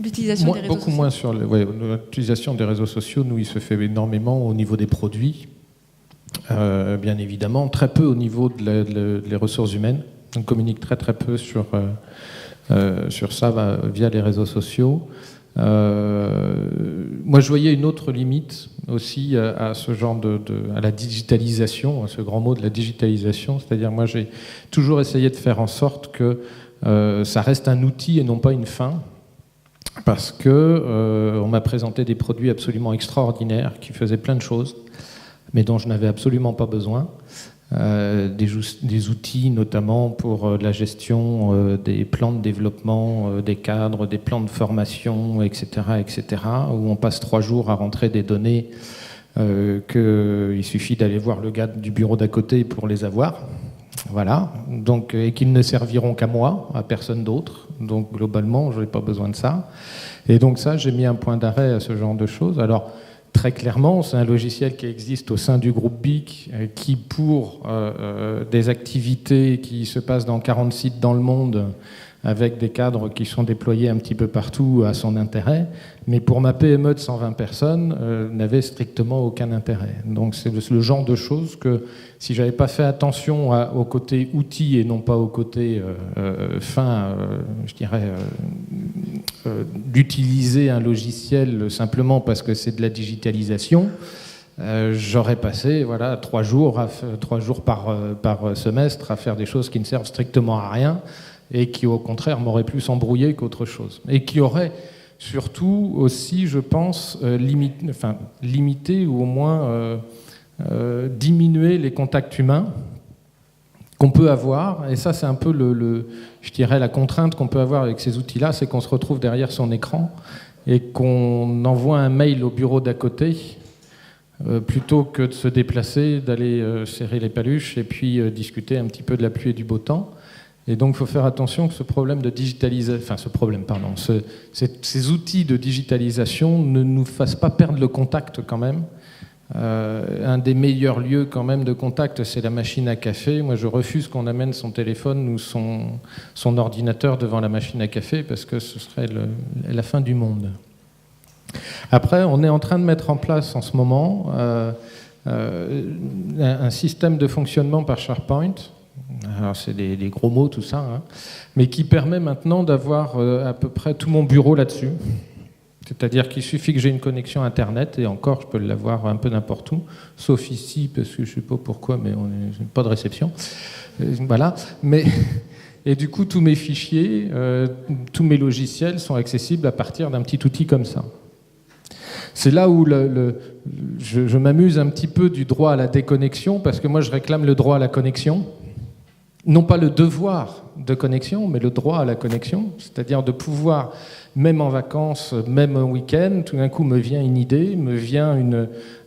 l'utilisation des réseaux sociaux. Beaucoup moins sur l'utilisation des réseaux sociaux. Nous, il se fait énormément au niveau des produits. Bien évidemment, très peu au niveau des ressources humaines. On communique très très peu sur ça via les réseaux sociaux. Moi, je voyais une autre limite aussi à ce genre à la digitalisation, à ce grand mot de la digitalisation. C'est-à-dire, moi, j'ai toujours essayé de faire en sorte que ça reste un outil et non pas une fin. Parce que on m'a présenté des produits absolument extraordinaires qui faisaient plein de choses, mais dont je n'avais absolument pas besoin. Des outils notamment pour la gestion des plans de développement, des cadres, des plans de formation, etc., où on passe 3 jours à rentrer des données qu'il suffit d'aller voir le gars du bureau d'à côté pour les avoir. Voilà. Donc, et qu'ils ne serviront qu'à moi, à personne d'autre. Donc globalement, je n'ai pas besoin de ça. Et donc ça, j'ai mis un point d'arrêt à ce genre de choses. Alors, très clairement, c'est un logiciel qui existe au sein du groupe BIC, qui, pour des activités qui se passent dans 40 sites dans le monde, avec des cadres qui sont déployés un petit peu partout, a son intérêt. Mais pour ma PME de 120 personnes, n'avait strictement aucun intérêt. Donc c'est le genre de choses que, si j'avais pas fait attention au côté outil et non pas au côté fin, je dirais, d'utiliser un logiciel simplement parce que c'est de la digitalisation, j'aurais passé 3 jours par semestre à faire des choses qui ne servent strictement à rien et qui, au contraire, m'auraient plus embrouillé qu'autre chose. Et qui auraient surtout aussi, je pense, limité ou au moins diminué les contacts humains qu'on peut avoir. Et ça, c'est un peu, je dirais, la contrainte qu'on peut avoir avec ces outils-là, c'est qu'on se retrouve derrière son écran et qu'on envoie un mail au bureau d'à côté plutôt que de se déplacer, d'aller serrer les paluches et puis discuter un petit peu de la pluie et du beau temps. Et donc, il faut faire attention que ce problème de digitalisation, ces outils de digitalisation ne nous fassent pas perdre le contact quand même. Un des meilleurs lieux quand même de contact, c'est la machine à café. Moi, je refuse qu'on amène son téléphone ou son ordinateur devant la machine à café parce que ce serait la fin du monde. Après, on est en train de mettre en place en ce moment un système de fonctionnement par SharePoint. Alors c'est des gros mots tout ça, hein, mais qui permet maintenant d'avoir à peu près tout mon bureau là-dessus. C'est-à-dire qu'il suffit que j'ai une connexion Internet, et encore je peux l'avoir un peu n'importe où, sauf ici, parce que je ne sais pas pourquoi, mais on n'a pas de réception. Voilà. Et du coup, tous mes fichiers, tous mes logiciels sont accessibles à partir d'un petit outil comme ça. C'est là où je m'amuse un petit peu du droit à la déconnexion, parce que moi je réclame le droit à la connexion. Non pas le devoir de connexion, mais le droit à la connexion, c'est-à-dire de pouvoir, même en vacances, même un week-end, tout d'un coup me vient une idée, me vient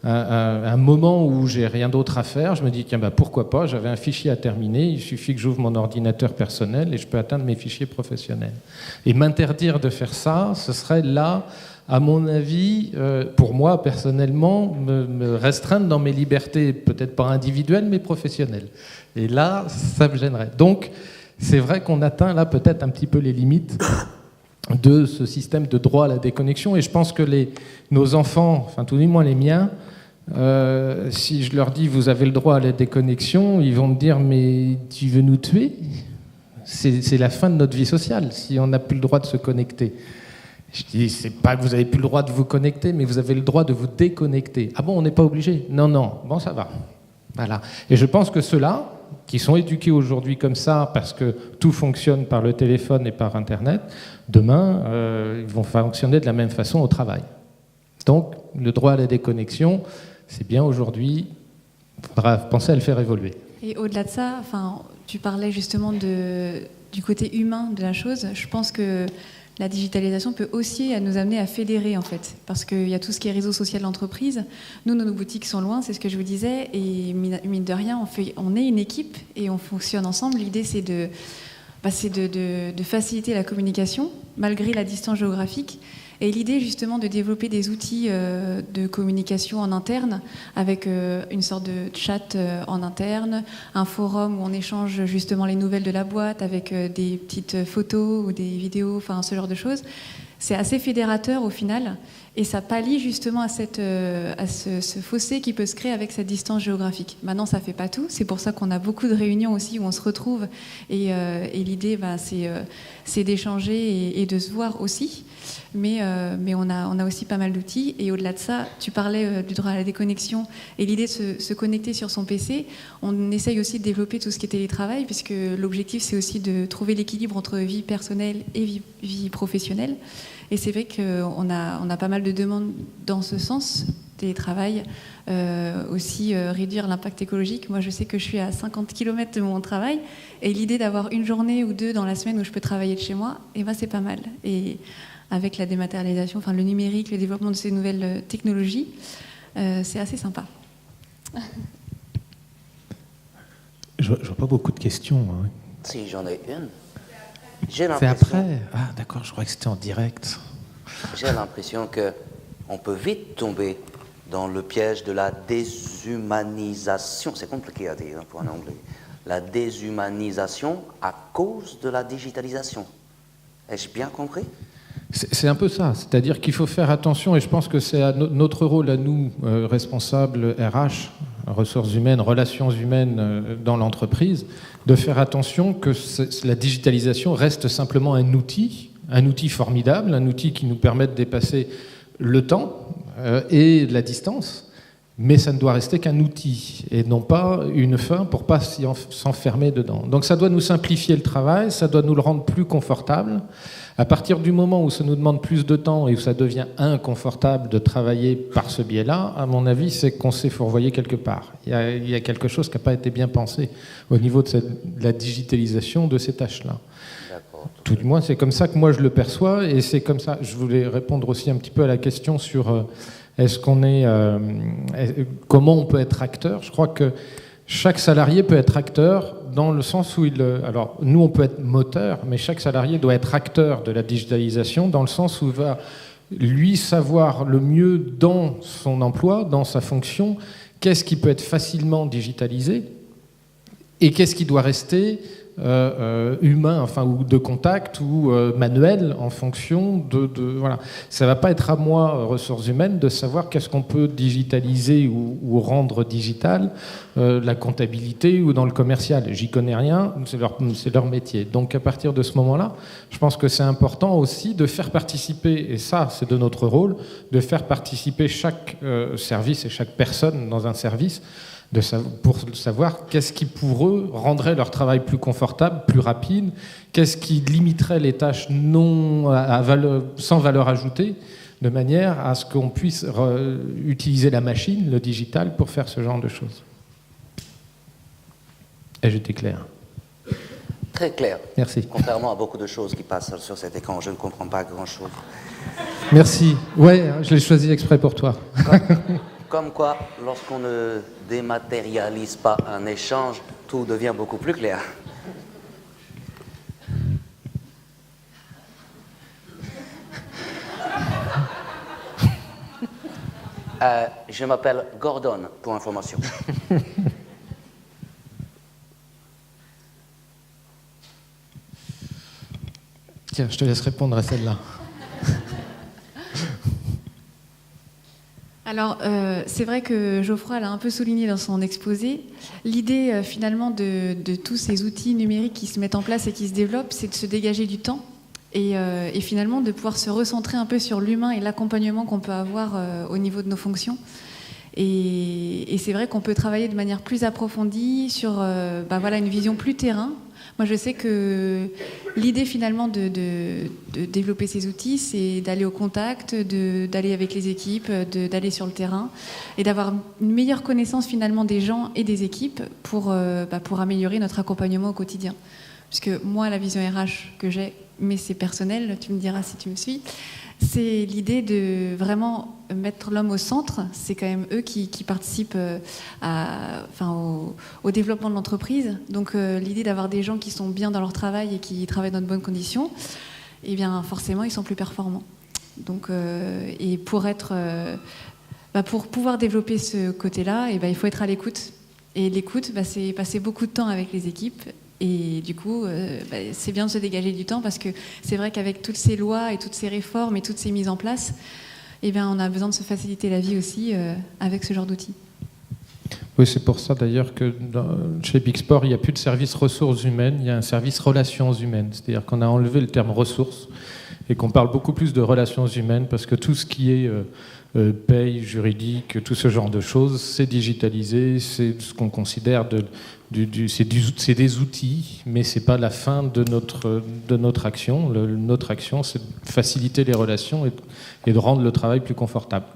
un moment où j'ai rien d'autre à faire, je me dis tiens pourquoi pas, j'avais un fichier à terminer, il suffit que j'ouvre mon ordinateur personnel et je peux atteindre mes fichiers professionnels. Et m'interdire de faire ça, ce serait là à mon avis, pour moi personnellement, me restreindre dans mes libertés, peut-être pas individuelles, mais professionnelles. Et là, ça me gênerait. Donc, c'est vrai qu'on atteint là peut-être un petit peu les limites de ce système de droit à la déconnexion. Et je pense que nos enfants, enfin tout du moins les miens, si je leur dis vous avez le droit à la déconnexion, ils vont me dire mais tu veux nous tuer ? C'est la fin de notre vie sociale si on n'a plus le droit de se connecter. Je dis c'est pas que vous avez plus le droit de vous connecter, mais vous avez le droit de vous déconnecter. Ah bon, on n'est pas obligé ? Non, bon ça va. Voilà. Et je pense que ceux-là, qui sont éduqués aujourd'hui comme ça parce que tout fonctionne par le téléphone et par Internet, demain, ils vont fonctionner de la même façon au travail. Donc, le droit à la déconnexion, c'est bien aujourd'hui, il faudra penser à le faire évoluer. Et au-delà de ça, tu parlais justement du côté humain de la chose. Je pense que la digitalisation peut aussi nous amener à fédérer, en fait, parce qu'il y a tout ce qui est réseau social d'entreprise. Nous, nos boutiques sont loin, c'est ce que je vous disais, et mine de rien, on est une équipe et on fonctionne ensemble. L'idée, c'est de faciliter la communication, malgré la distance géographique. Et l'idée, justement, de développer des outils de communication en interne, avec une sorte de chat en interne, un forum où on échange justement les nouvelles de la boîte, avec des petites photos ou des vidéos, enfin ce genre de choses. C'est assez fédérateur au final, et ça pallie justement à ce fossé qui peut se créer avec cette distance géographique. Maintenant, ça ne fait pas tout, c'est pour ça qu'on a beaucoup de réunions aussi où on se retrouve, et l'idée, c'est d'échanger et de se voir aussi. Mais on a aussi pas mal d'outils, et au-delà de ça, tu parlais du droit à la déconnexion et l'idée de se connecter sur son PC. On essaye aussi de développer tout ce qui est télétravail, puisque l'objectif c'est aussi de trouver l'équilibre entre vie personnelle et vie professionnelle. Et c'est vrai qu'on a pas mal de demandes dans ce sens, télétravail, aussi réduire l'impact écologique. Moi je sais que je suis à 50 km de mon travail, et l'idée d'avoir une journée ou deux dans la semaine où je peux travailler de chez moi, c'est pas mal. Et avec la dématérialisation, le numérique, le développement de ces nouvelles technologies, c'est assez sympa. Je vois pas beaucoup de questions. Hein. Si, j'en ai une. C'est après ? Ah d'accord, je crois que c'était en direct. J'ai l'impression qu'on peut vite tomber dans le piège de la déshumanisation. C'est compliqué à dire pour un anglais. La déshumanisation à cause de la digitalisation. Ai-je bien compris ? C'est un peu ça, c'est-à-dire qu'il faut faire attention, et je pense que c'est notre rôle à nous, responsables RH, ressources humaines, relations humaines dans l'entreprise, de faire attention que la digitalisation reste simplement un outil formidable, un outil qui nous permet de dépasser le temps et la distance, mais ça ne doit rester qu'un outil et non pas une fin pour ne pas s'enfermer dedans. Donc ça doit nous simplifier le travail, ça doit nous le rendre plus confortable. À partir du moment où ça nous demande plus de temps et où ça devient inconfortable de travailler par ce biais-là, à mon avis, c'est qu'on s'est fourvoyé quelque part. Il y a quelque chose qui n'a pas été bien pensé au niveau de la digitalisation de ces tâches-là. Tout du moins, c'est comme ça que moi je le perçois, et c'est comme ça. Je voulais répondre aussi un petit peu à la question sur comment on peut être acteur. Je crois que chaque salarié peut être acteur dans le sens où alors nous on peut être moteur, mais chaque salarié doit être acteur de la digitalisation dans le sens où il va lui savoir le mieux dans son emploi, dans sa fonction, qu'est-ce qui peut être facilement digitalisé et qu'est-ce qui doit rester humain, ou de contact ou manuel en fonction voilà. Ça va pas être à moi, ressources humaines, de savoir qu'est-ce qu'on peut digitaliser ou rendre digital, la comptabilité ou dans le commercial. J'y connais rien, c'est leur métier. Donc à partir de ce moment-là, je pense que c'est important aussi de faire participer, et ça c'est de notre rôle, de faire participer chaque service et chaque personne dans un service pour savoir qu'est-ce qui, pour eux, rendrait leur travail plus confortable, plus rapide, qu'est-ce qui limiterait les tâches sans valeur ajoutée, de manière à ce qu'on puisse utiliser la machine, le digital, pour faire ce genre de choses. Et j'étais clair. Très clair. Merci. Contrairement à beaucoup de choses qui passent sur cet écran, je ne comprends pas grand-chose. Merci. Ouais, je l'ai choisi exprès pour toi. Comme quoi, lorsqu'on ne dématérialise pas un échange, tout devient beaucoup plus clair. Je m'appelle Gordon, pour information. Tiens, je te laisse répondre à celle-là. Alors, c'est vrai que Geoffroy l'a un peu souligné dans son exposé. L'idée, finalement, de tous ces outils numériques qui se mettent en place et qui se développent, c'est de se dégager du temps et finalement de pouvoir se recentrer un peu sur l'humain et l'accompagnement qu'on peut avoir au niveau de nos fonctions. Et c'est vrai qu'on peut travailler de manière plus approfondie sur une vision plus terrain. Moi, je sais que l'idée finalement de développer ces outils, c'est d'aller au contact, d'aller avec les équipes, d'aller sur le terrain et d'avoir une meilleure connaissance finalement des gens et des équipes pour améliorer notre accompagnement au quotidien. Puisque moi, la vision RH que j'ai, mais c'est personnel, tu me diras si tu me suis, c'est l'idée de vraiment mettre l'homme au centre. C'est quand même eux qui participent au développement de l'entreprise. Donc l'idée d'avoir des gens qui sont bien dans leur travail et qui travaillent dans de bonnes conditions, eh bien forcément ils sont plus performants. Donc et pour pouvoir développer ce côté-là, il faut être à l'écoute. Et l'écoute, c'est passer beaucoup de temps avec les équipes. Et du coup, c'est bien de se dégager du temps parce que c'est vrai qu'avec toutes ces lois et toutes ces réformes et toutes ces mises en place, on a besoin de se faciliter la vie aussi avec ce genre d'outils. Oui, c'est pour ça d'ailleurs que chez Big Sport, il n'y a plus de service ressources humaines, il y a un service relations humaines. C'est-à-dire qu'on a enlevé le terme ressources et qu'on parle beaucoup plus de relations humaines parce que tout ce qui est paye, juridique, tout ce genre de choses, c'est digitalisé, c'est ce qu'on considère c'est des outils, mais c'est pas la fin de notre action. Notre action, c'est de faciliter les relations et de rendre le travail plus confortable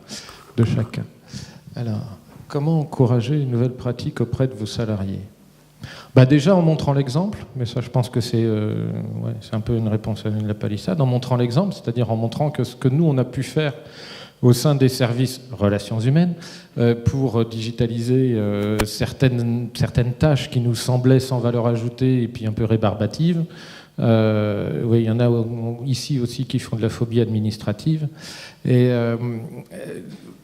de chacun. Alors, comment encourager une nouvelle pratique auprès de vos salariés ? Déjà en montrant l'exemple, mais ça je pense que c'est un peu une réponse à la palissade, en montrant l'exemple, c'est-à-dire en montrant que ce que nous on a pu faire au sein des services relations humaines pour digitaliser certaines tâches qui nous semblaient sans valeur ajoutée et puis un peu rébarbatives. Il y en a ici aussi qui font de la phobie administrative. Et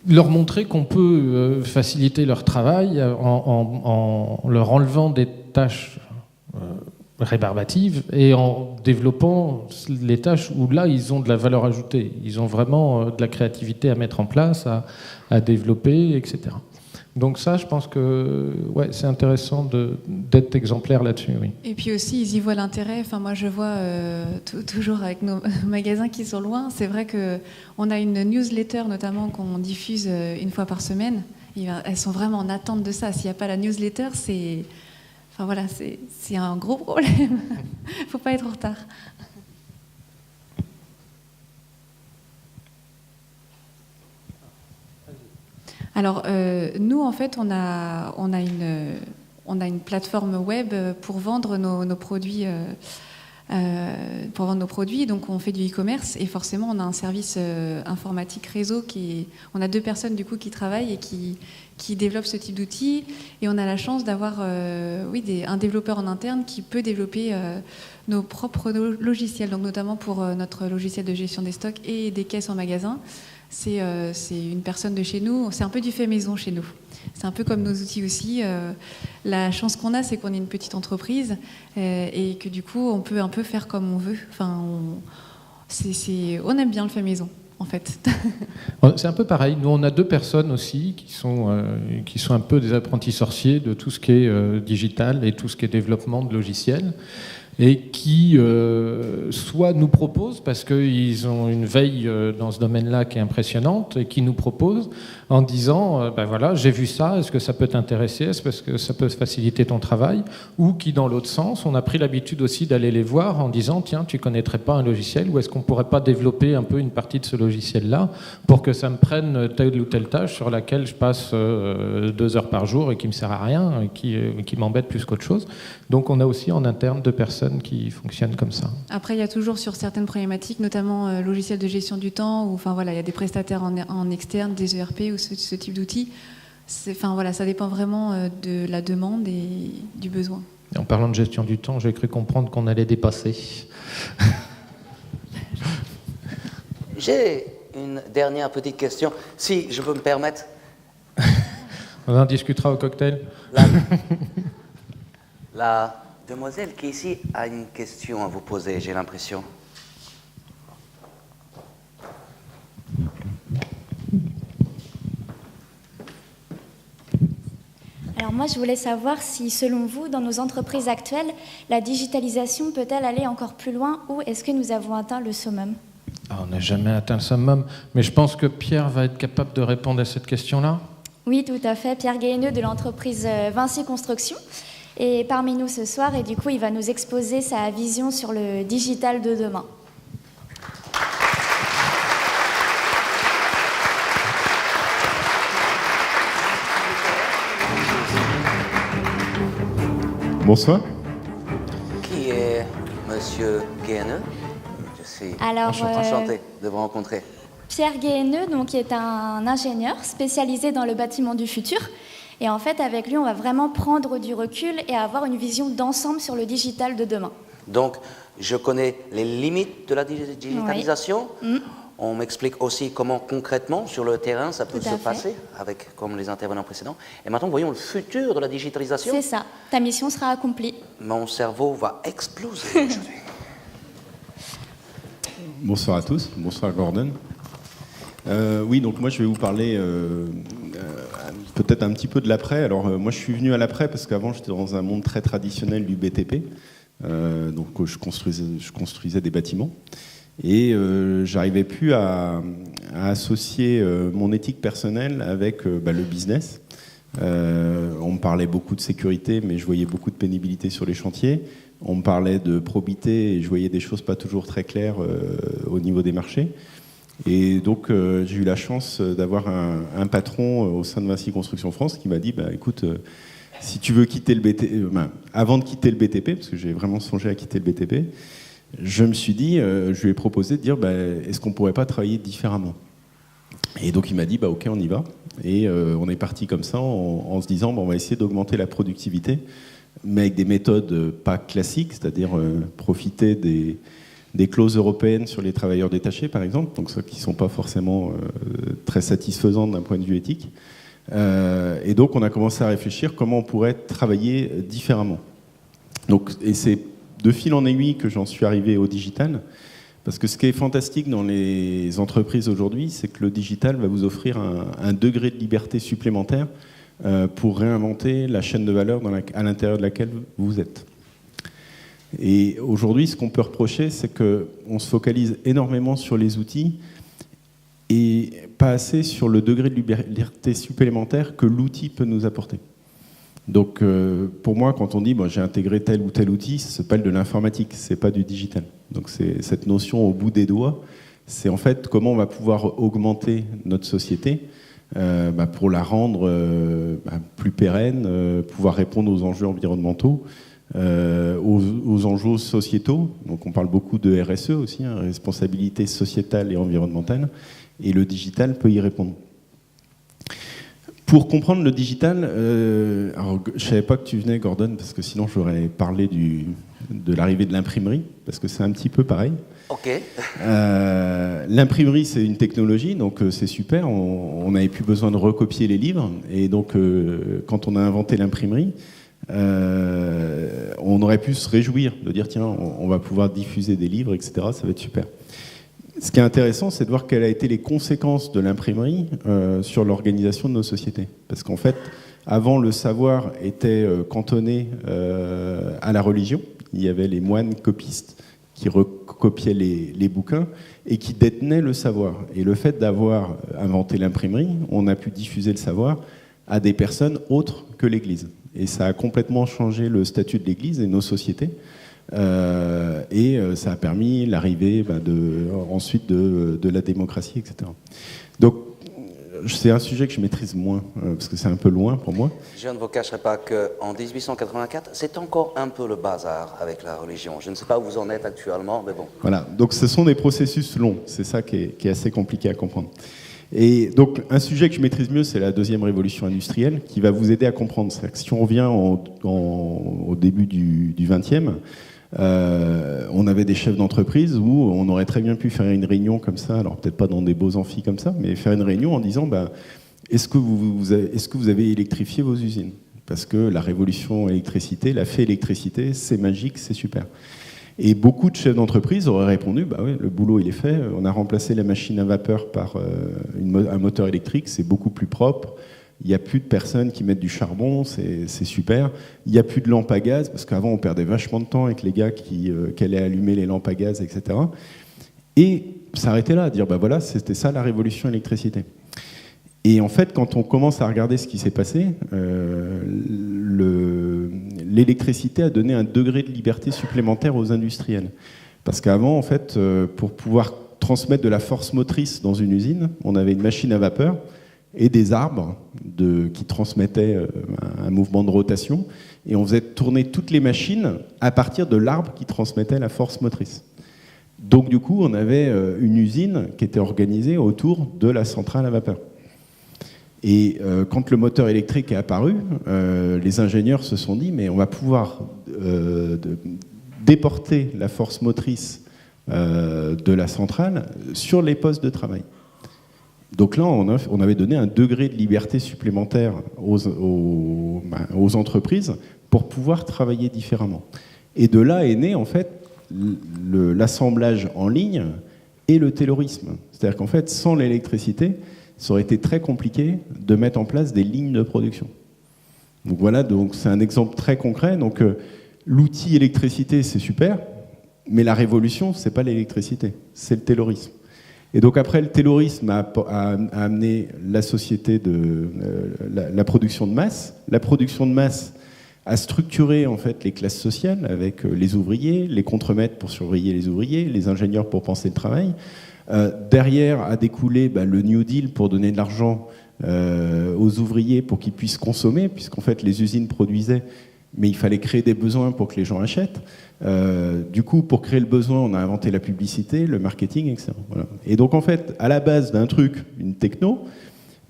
leur montrer qu'on peut faciliter leur travail en leur enlevant des tâches rébarbatives et en développant les tâches où là ils ont de la valeur ajoutée, ils ont vraiment de la créativité à mettre en place, à développer, etc. Donc ça, je pense que c'est intéressant d'être exemplaire là-dessus. Oui. Et puis aussi, ils y voient l'intérêt. Enfin, moi, je vois toujours avec nos magasins qui sont loin. C'est vrai qu'on a une newsletter notamment qu'on diffuse une fois par semaine. Elles sont vraiment en attente de ça. S'il n'y a pas la newsletter, c'est un gros problème. Il ne faut pas être en retard. Alors, nous, en fait, on a une plateforme web pour vendre nos produits. Donc on fait du e-commerce et forcément on a un service informatique réseau on a 2 personnes du coup qui travaillent et qui développent ce type d'outils et on a la chance d'avoir un développeur en interne qui peut développer nos propres logiciels, donc notamment pour notre logiciel de gestion des stocks et des caisses en magasin. C'est une personne de chez nous, c'est un peu du fait maison chez nous. C'est un peu comme nos outils aussi. La chance qu'on a, c'est qu'on est une petite entreprise et que du coup, on peut un peu faire comme on veut. Enfin, on aime bien le fait maison, en fait. C'est un peu pareil. Nous, on a 2 personnes aussi qui sont un peu des apprentis sorciers de tout ce qui est digital et tout ce qui est développement de logiciels. Et qui soit nous proposent, parce qu'ils ont une veille dans ce domaine-là qui est impressionnante, et qui nous proposent en disant j'ai vu ça, est-ce que ça peut t'intéresser, est-ce que ça peut faciliter ton travail, ou qui dans l'autre sens, on a pris l'habitude aussi d'aller les voir en disant tiens, tu connaîtrais pas un logiciel, ou est-ce qu'on pourrait pas développer un peu une partie de ce logiciel-là pour que ça me prenne telle ou telle tâche sur laquelle je passe 2 heures par jour et qui me sert à rien, et qui m'embête plus qu'autre chose. Donc on a aussi en interne 2 personnes qui fonctionnent comme ça. Après, il y a toujours sur certaines problématiques, notamment logiciels de gestion du temps, où il y a des prestataires en externe, des ERP ou ce type d'outils. Ça dépend vraiment de la demande et du besoin. Et en parlant de gestion du temps, j'ai cru comprendre qu'on allait dépasser. J'ai une dernière petite question, si je peux me permettre. On en discutera au cocktail. La demoiselle qui est ici a une question à vous poser, j'ai l'impression. Alors moi, je voulais savoir si, selon vous, dans nos entreprises actuelles, la digitalisation peut-elle aller encore plus loin ou est-ce que nous avons atteint le summum ? On n'a jamais atteint le summum, mais je pense que Pierre va être capable de répondre à cette question-là. Oui, tout à fait. Pierre Guéheneux de l'entreprise Vinci Construction est parmi nous ce soir et du coup, il va nous exposer sa vision sur le digital de demain. Bonsoir. Qui est Monsieur Guéheneux? Je suis enchanté de vous rencontrer. Pierre Guéheneux, donc, est un ingénieur spécialisé dans le bâtiment du futur. Et en fait, avec lui, on va vraiment prendre du recul et avoir une vision d'ensemble sur le digital de demain. Donc, je connais les limites de la digitalisation. Oui. On m'explique aussi comment concrètement, sur le terrain, ça peut se passer, avec, comme les intervenants précédents. Et maintenant, voyons le futur de la digitalisation. C'est ça. Ta mission sera accomplie. Mon cerveau va exploser aujourd'hui. Bonsoir à tous. Bonsoir Gordon. Oui, donc moi je vais vous parler peut-être un petit peu de l'après. Alors moi je suis venu à l'après parce qu'avant j'étais dans un monde très traditionnel du BTP. Donc je construisais des bâtiments. Et j'arrivais plus à associer mon éthique personnelle avec le business. On me parlait beaucoup de sécurité, mais je voyais beaucoup de pénibilité sur les chantiers. On me parlait de probité et je voyais des choses pas toujours très claires au niveau des marchés. Et donc j'ai eu la chance d'avoir un patron au sein de Vinci Construction France qui m'a dit écoute, si tu veux quitter le BTP, avant de quitter le BTP, parce que j'ai vraiment songé à quitter le BTP, je me suis dit, je lui ai proposé de dire est-ce qu'on pourrait pas travailler différemment? Et donc il m'a dit ok, on y va. Et on est parti comme ça en se disant on va essayer d'augmenter la productivité, mais avec des méthodes pas classiques, c'est-à-dire profiter des clauses européennes sur les travailleurs détachés, par exemple, donc ceux qui ne sont pas forcément très satisfaisantes d'un point de vue éthique. Et donc on a commencé à réfléchir comment on pourrait travailler différemment. Et c'est de fil en aiguille que j'en suis arrivé au digital, parce que ce qui est fantastique dans les entreprises aujourd'hui, c'est que le digital va vous offrir un degré de liberté supplémentaire pour réinventer la chaîne de valeur à l'intérieur de laquelle vous êtes. Et aujourd'hui, ce qu'on peut reprocher, c'est qu'on se focalise énormément sur les outils et pas assez sur le degré de liberté supplémentaire que l'outil peut nous apporter. Donc, pour moi, quand on dit j'ai intégré tel ou tel outil, ça s'appelle de l'informatique, c'est pas du digital. Donc, c'est cette notion au bout des doigts, c'est en fait comment on va pouvoir augmenter notre société pour la rendre plus pérenne, pouvoir répondre aux enjeux environnementaux, aux enjeux sociétaux. Donc, on parle beaucoup de RSE aussi, responsabilité sociétale et environnementale, et le digital peut y répondre. Pour comprendre le digital, alors je ne savais pas que tu venais, Gordon, parce que sinon j'aurais parlé de l'arrivée de l'imprimerie, parce que c'est un petit peu pareil. Ok. L'imprimerie, c'est une technologie, donc c'est super. On n'avait plus besoin de recopier les livres. Et donc, quand on a inventé l'imprimerie, on aurait pu se réjouir de dire tiens, on va pouvoir diffuser des livres, etc. Ça va être super. Ce qui est intéressant, c'est de voir quelles ont été les conséquences de l'imprimerie sur l'organisation de nos sociétés. Parce qu'en fait, avant, le savoir était cantonné à la religion. Il y avait les moines copistes qui recopiaient les bouquins et qui détenaient le savoir. Et le fait d'avoir inventé l'imprimerie, on a pu diffuser le savoir à des personnes autres que l'Église. Et ça a complètement changé le statut de l'Église et nos sociétés. Et ça a permis l'arrivée ensuite de la démocratie, etc. Donc, c'est un sujet que je maîtrise moins, parce que c'est un peu loin pour moi. Je ne vous cacherai pas qu'en 1884, c'est encore un peu le bazar avec la religion. Je ne sais pas où vous en êtes actuellement, mais bon. Voilà, donc ce sont des processus longs, c'est ça qui est assez compliqué à comprendre. Et donc, un sujet que je maîtrise mieux, c'est la deuxième révolution industrielle, qui va vous aider à comprendre. C'est-à-dire que si on revient au début du 20e, on avait des chefs d'entreprise où on aurait très bien pu faire une réunion comme ça, alors peut-être pas dans des beaux amphis comme ça, mais faire une réunion en disant est-ce que vous avez électrifié vos usines? Parce que la révolution électricité, la fée électricité, c'est magique, c'est super. Et beaucoup de chefs d'entreprise auraient répondu, bah oui, le boulot il est fait, on a remplacé la machine à vapeur par un moteur électrique, c'est beaucoup plus propre, il n'y a plus de personnes qui mettent du charbon, c'est super, il n'y a plus de lampes à gaz, parce qu'avant on perdait vachement de temps avec les gars qui allaient allumer les lampes à gaz, etc. Et s'arrêter là, dire, bah voilà, c'était ça la révolution électricité. Et en fait, quand on commence à regarder ce qui s'est passé, l'électricité a donné un degré de liberté supplémentaire aux industriels. Parce qu'avant, en fait, pour pouvoir transmettre de la force motrice dans une usine, on avait une machine à vapeur et des arbres qui transmettaient un mouvement de rotation. Et on faisait tourner toutes les machines à partir de l'arbre qui transmettait la force motrice. Donc du coup, on avait une usine qui était organisée autour de la centrale à vapeur. Et quand le moteur électrique est apparu, les ingénieurs se sont dit, mais on va pouvoir déporter la force motrice de la centrale sur les postes de travail. Donc là, on avait donné un degré de liberté supplémentaire aux entreprises pour pouvoir travailler différemment. Et de là est né, en fait, l'assemblage en ligne et le taylorisme. C'est-à-dire qu'en fait, sans l'électricité, ça aurait été très compliqué de mettre en place des lignes de production. Donc voilà, donc c'est un exemple très concret. Donc l'outil électricité, c'est super, mais la révolution, c'est pas l'électricité, c'est le taylorisme. Et donc après, le taylorisme a amené la société de la production de masse. La production de masse a structuré en fait les classes sociales avec les ouvriers, les contremaîtres pour surveiller les ouvriers, les ingénieurs pour penser le travail. Derrière a découlé le New Deal pour donner de l'argent aux ouvriers pour qu'ils puissent consommer, puisqu'en fait les usines produisaient, mais il fallait créer des besoins pour que les gens achètent. Du coup, pour créer le besoin, on a inventé la publicité, le marketing, etc. Voilà. Et donc en fait, à la base d'un truc, une techno,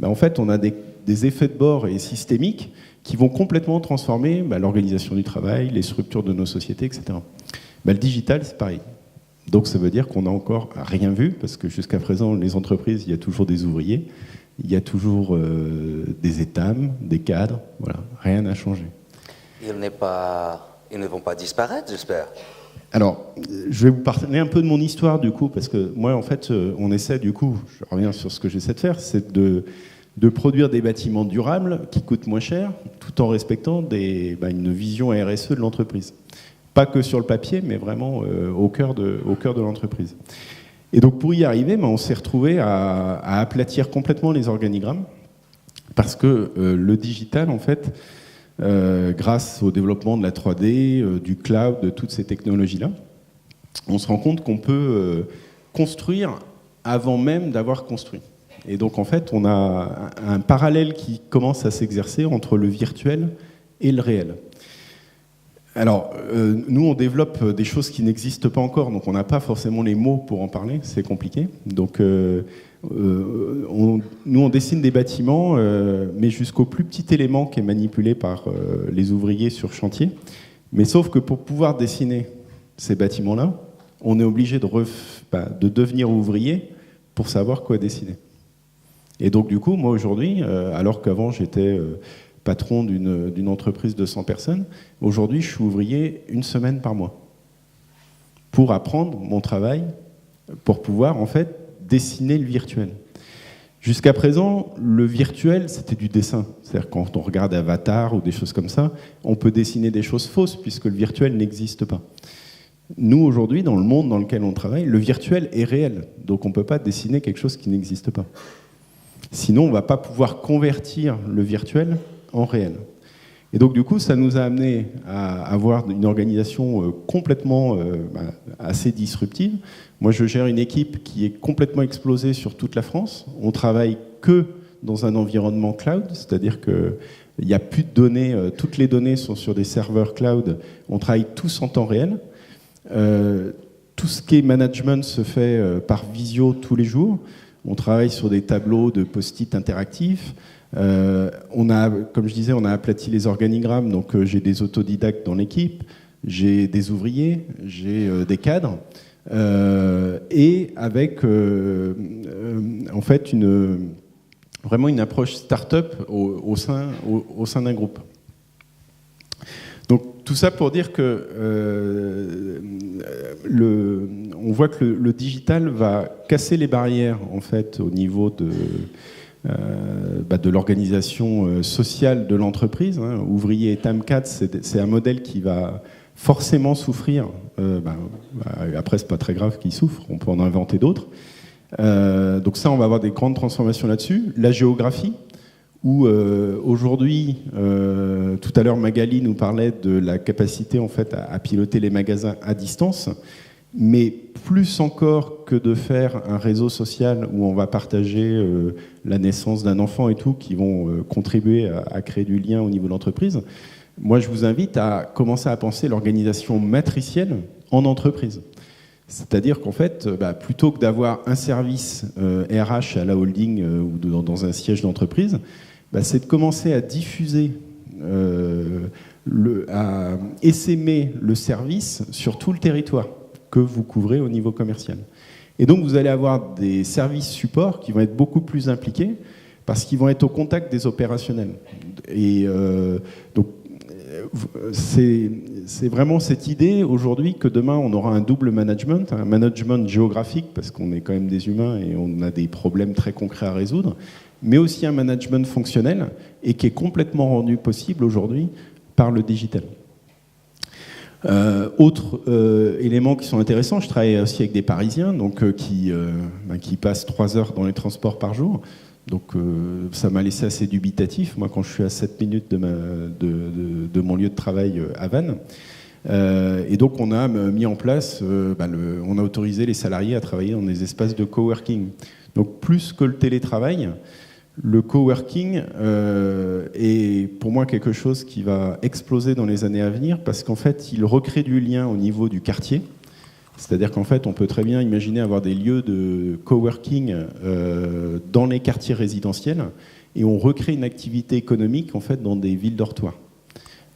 en fait on a des effets de bord et systémiques qui vont complètement transformer l'organisation du travail, les structures de nos sociétés, etc. Le digital, c'est pareil. Donc ça veut dire qu'on n'a encore rien vu, parce que jusqu'à présent, les entreprises, il y a toujours des ouvriers, il y a toujours des étames, des cadres, voilà, rien n'a changé. Ils ne vont pas disparaître, j'espère. Alors, je vais vous parler un peu de mon histoire, du coup, parce que moi, en fait, on essaie, du coup, je reviens sur ce que j'essaie de faire, c'est de produire des bâtiments durables qui coûtent moins cher, tout en respectant une vision RSE de l'entreprise. Pas que sur le papier, mais vraiment au cœur de l'entreprise. Et donc pour y arriver, on s'est retrouvé à aplatir complètement les organigrammes, parce que le digital, en fait, grâce au développement de la 3D, du cloud, de toutes ces technologies-là, on se rend compte qu'on peut construire avant même d'avoir construit. Et donc en fait, on a un parallèle qui commence à s'exercer entre le virtuel et le réel. Alors, nous, on développe des choses qui n'existent pas encore, donc on n'a pas forcément les mots pour en parler, c'est compliqué. Donc, nous, on dessine des bâtiments, mais jusqu'au plus petit élément qui est manipulé par les ouvriers sur chantier. Mais sauf que pour pouvoir dessiner ces bâtiments-là, on est obligé de devenir ouvrier pour savoir quoi dessiner. Et donc, du coup, moi, aujourd'hui, alors qu'avant, j'étais patron d'une entreprise de 100 personnes. Aujourd'hui, je suis ouvrier une semaine par mois pour apprendre mon travail, pour pouvoir en fait dessiner le virtuel. Jusqu'à présent, le virtuel, c'était du dessin. C'est-à-dire quand on regarde Avatar ou des choses comme ça, on peut dessiner des choses fausses puisque le virtuel n'existe pas. Nous, aujourd'hui, dans le monde dans lequel on travaille, le virtuel est réel. Donc on ne peut pas dessiner quelque chose qui n'existe pas. Sinon, on ne va pas pouvoir convertir le virtuel en réel. Et donc du coup, ça nous a amené à avoir une organisation complètement assez disruptive. Moi, je gère une équipe qui est complètement explosée sur toute la France. On travaille que dans un environnement cloud, c'est-à-dire qu'il n'y a plus de données, toutes les données sont sur des serveurs cloud. On travaille tous en temps réel. Tout ce qui est management se fait par visio tous les jours. On travaille sur des tableaux de post-it interactifs. Comme je disais, on a aplati les organigrammes, donc j'ai des autodidactes dans l'équipe, j'ai des ouvriers, j'ai des cadres, et avec en fait vraiment une approche start-up au sein d'un groupe. Donc tout ça pour dire que on voit que le digital va casser les barrières en fait au niveau de l'organisation sociale de l'entreprise. Ouvrier et TAM4, c'est un modèle qui va forcément souffrir. Après, c'est pas très grave qu'il souffre, on peut en inventer d'autres. Donc ça, on va avoir des grandes transformations là-dessus. La géographie, où aujourd'hui, tout à l'heure Magali nous parlait de la capacité en fait à piloter les magasins à distance, mais plus encore que de faire un réseau social où on va partager la naissance d'un enfant et tout, qui vont contribuer à créer du lien au niveau de l'entreprise. Moi, je vous invite à commencer à penser l'organisation matricielle en entreprise. C'est-à-dire qu'en fait, plutôt que d'avoir un service RH à la holding ou dans un siège d'entreprise, c'est de commencer à diffuser, à essaimer le service sur tout le territoire que vous couvrez au niveau commercial. Et donc, vous allez avoir des services supports qui vont être beaucoup plus impliqués parce qu'ils vont être au contact des opérationnels. Et donc, c'est vraiment cette idée aujourd'hui que demain on aura un double management, un management géographique parce qu'on est quand même des humains et on a des problèmes très concrets à résoudre, mais aussi un management fonctionnel et qui est complètement rendu possible aujourd'hui par le digital. Autres éléments qui sont intéressants, je travaille aussi avec des Parisiens donc, qui passent 3 heures dans les transports par jour. Donc ça m'a laissé assez dubitatif, moi quand je suis à 7 minutes de mon lieu de travail à Vannes. Et donc on a mis en place, on a autorisé les salariés à travailler dans des espaces de coworking. Donc plus que le télétravail, le coworking est pour moi quelque chose qui va exploser dans les années à venir parce qu'en fait il recrée du lien au niveau du quartier. C'est-à-dire qu'en fait, on peut très bien imaginer avoir des lieux de coworking dans les quartiers résidentiels et on recrée une activité économique en fait dans des villes dortoirs.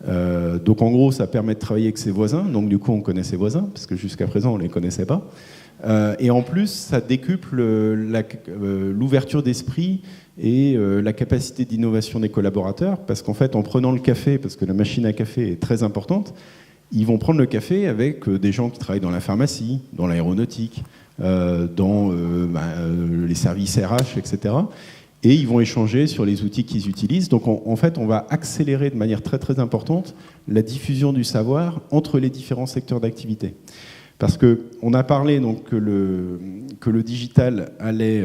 Donc en gros, ça permet de travailler avec ses voisins. Donc du coup, on connaît ses voisins parce que jusqu'à présent, on ne les connaissait pas. Et en plus, ça décuple l'ouverture d'esprit et la capacité d'innovation des collaborateurs parce qu'en fait, en prenant le café, parce que la machine à café est très importante, ils vont prendre le café avec des gens qui travaillent dans la pharmacie, dans l'aéronautique, dans les services RH, etc. Et ils vont échanger sur les outils qu'ils utilisent. Donc en fait, on va accélérer de manière très très importante la diffusion du savoir entre les différents secteurs d'activité. Parce qu'on a parlé donc, que le digital allait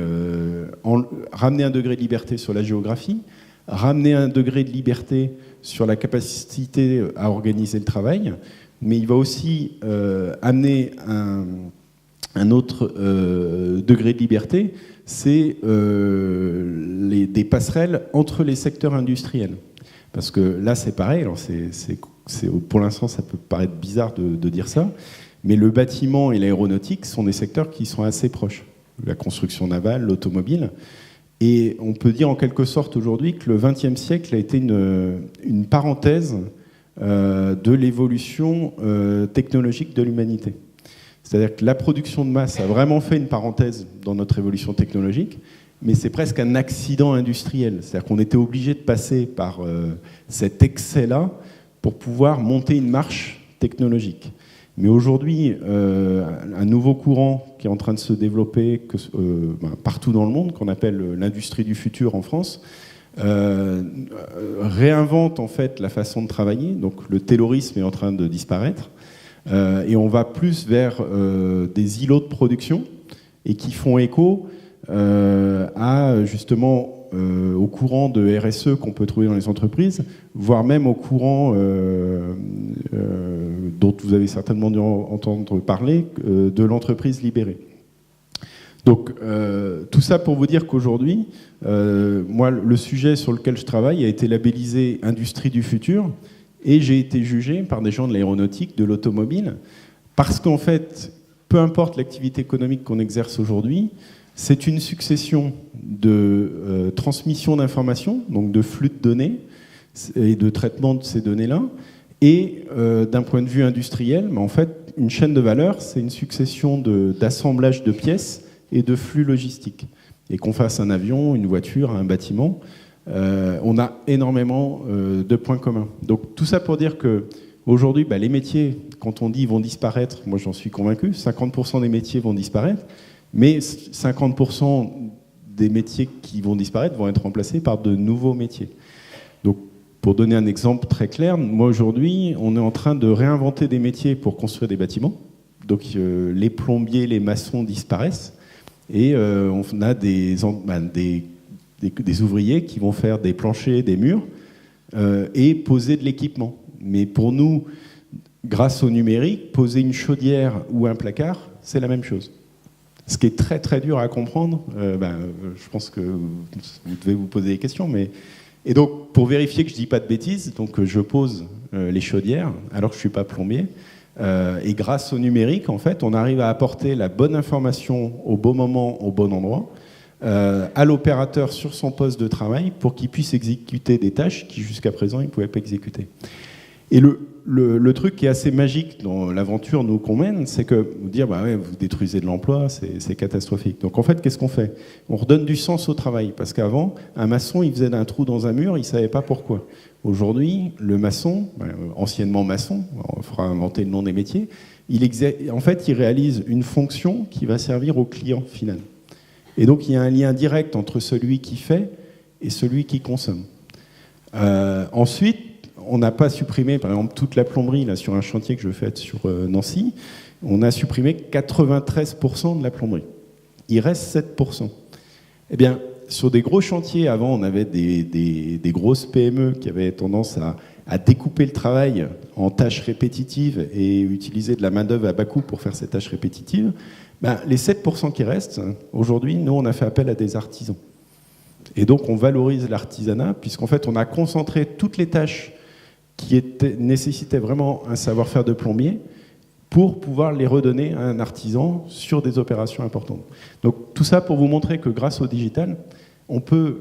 ramener un degré de liberté sur la géographie, ramener un degré de liberté sur la capacité à organiser le travail, mais il va aussi amener un autre degré de liberté, c'est des passerelles entre les secteurs industriels. Parce que là, c'est pareil, alors pour l'instant, ça peut paraître bizarre de dire ça, mais le bâtiment et l'aéronautique sont des secteurs qui sont assez proches. La construction navale, l'automobile. Et on peut dire en quelque sorte aujourd'hui que le XXe siècle a été une parenthèse de l'évolution technologique de l'humanité. C'est-à-dire que la production de masse a vraiment fait une parenthèse dans notre évolution technologique, mais c'est presque un accident industriel. C'est-à-dire qu'on était obligé de passer par cet excès-là pour pouvoir monter une marche technologique. Mais aujourd'hui, un nouveau courant qui est en train de se développer partout dans le monde, qu'on appelle l'industrie du futur en France, réinvente en fait la façon de travailler. Donc le taylorisme est en train de disparaître et on va plus vers des îlots de production et qui font écho à justement au courant de RSE qu'on peut trouver dans les entreprises, voire même au courant dont vous avez certainement dû entendre parler, de l'entreprise libérée. Donc tout ça pour vous dire qu'aujourd'hui, moi le sujet sur lequel je travaille a été labellisé Industrie du futur et j'ai été jugé par des gens de l'aéronautique, de l'automobile, parce qu'en fait, peu importe l'activité économique qu'on exerce aujourd'hui, c'est une succession de transmission d'informations, donc de flux de données et de traitement de ces données-là. Et d'un point de vue industriel, en fait, une chaîne de valeur, c'est une succession d'assemblage de pièces et de flux logistiques. et qu'on fasse un avion, une voiture, un bâtiment, on a énormément de points communs. Donc tout ça pour dire que aujourd'hui, les métiers, quand on dit ils vont disparaître, moi j'en suis convaincu, 50% des métiers vont disparaître, mais 50% des métiers qui vont disparaître vont être remplacés par de nouveaux métiers. Donc pour donner un exemple très clair, moi aujourd'hui, on est en train de réinventer des métiers pour construire des bâtiments. Donc les plombiers, les maçons disparaissent, et on a des ouvriers qui vont faire des planchers, des murs, et poser de l'équipement. Mais pour nous, grâce au numérique, poser une chaudière ou un placard, c'est la même chose. Ce qui est très très dur à comprendre, je pense que vous devez vous poser des questions, et donc pour vérifier que je ne dis pas de bêtises, donc je pose les chaudières alors que je ne suis pas plombier, et grâce au numérique, en fait, on arrive à apporter la bonne information au bon moment, au bon endroit, à l'opérateur sur son poste de travail pour qu'il puisse exécuter des tâches qu'il jusqu'à présent il ne pouvait pas exécuter. Et le truc qui est assez magique dans l'aventure nous qu'on mène, c'est que vous dire vous détruisez de l'emploi, c'est catastrophique. Donc en fait, qu'est-ce qu'on fait? On redonne du sens au travail, parce qu'avant, un maçon, il faisait un trou dans un mur, il ne savait pas pourquoi. Aujourd'hui, le maçon, anciennement maçon, on fera inventer le nom des métiers, en fait, il réalise une fonction qui va servir au client final. Et donc il y a un lien direct entre celui qui fait et celui qui consomme. Ensuite, on n'a pas supprimé, par exemple, toute la plomberie là, sur un chantier que je fais sur Nancy. On a supprimé 93% de la plomberie. Il reste 7%. Eh bien, sur des gros chantiers, avant, on avait des grosses PME qui avaient tendance à découper le travail en tâches répétitives et utiliser de la main-d'œuvre à bas coût pour faire ces tâches répétitives. Les 7% qui restent, aujourd'hui, nous, on a fait appel à des artisans. Et donc, on valorise l'artisanat, puisqu'en fait, on a concentré toutes les tâches qui nécessitaient vraiment un savoir-faire de plombier pour pouvoir les redonner à un artisan sur des opérations importantes. Donc tout ça pour vous montrer que grâce au digital, on peut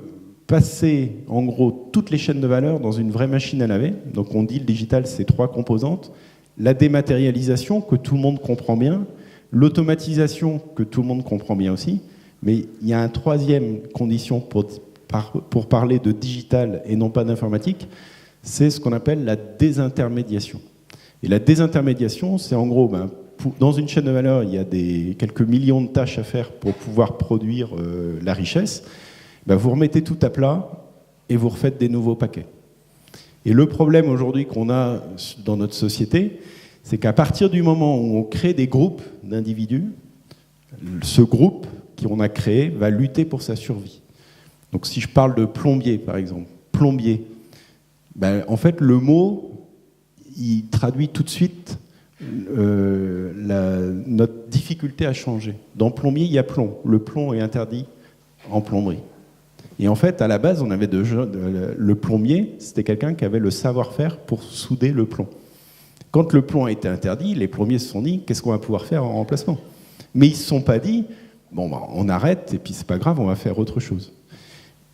passer en gros toutes les chaînes de valeur dans une vraie machine à laver. Donc on dit le digital, c'est 3 composantes. La dématérialisation, que tout le monde comprend bien. L'automatisation, que tout le monde comprend bien aussi. Mais il y a une 3e condition pour parler de digital et non pas d'informatique, c'est ce qu'on appelle la désintermédiation. Et la désintermédiation, c'est en gros, dans une chaîne de valeur, il y a quelques millions de tâches à faire pour pouvoir produire la richesse. Vous remettez tout à plat et vous refaites des nouveaux paquets. Et le problème aujourd'hui qu'on a dans notre société, c'est qu'à partir du moment où on crée des groupes d'individus, ce groupe qu'on a créé va lutter pour sa survie. Donc si je parle de plombier, par exemple, plombier, en fait, le mot, il traduit tout de suite notre difficulté à changer. Dans plombier, il y a plomb. Le plomb est interdit en plomberie. Et en fait, à la base, on avait le plombier, c'était quelqu'un qui avait le savoir-faire pour souder le plomb. Quand le plomb a été interdit, les plombiers se sont dit, qu'est-ce qu'on va pouvoir faire en remplacement? Mais ils ne se sont pas dit, on arrête, et puis c'est pas grave, on va faire autre chose.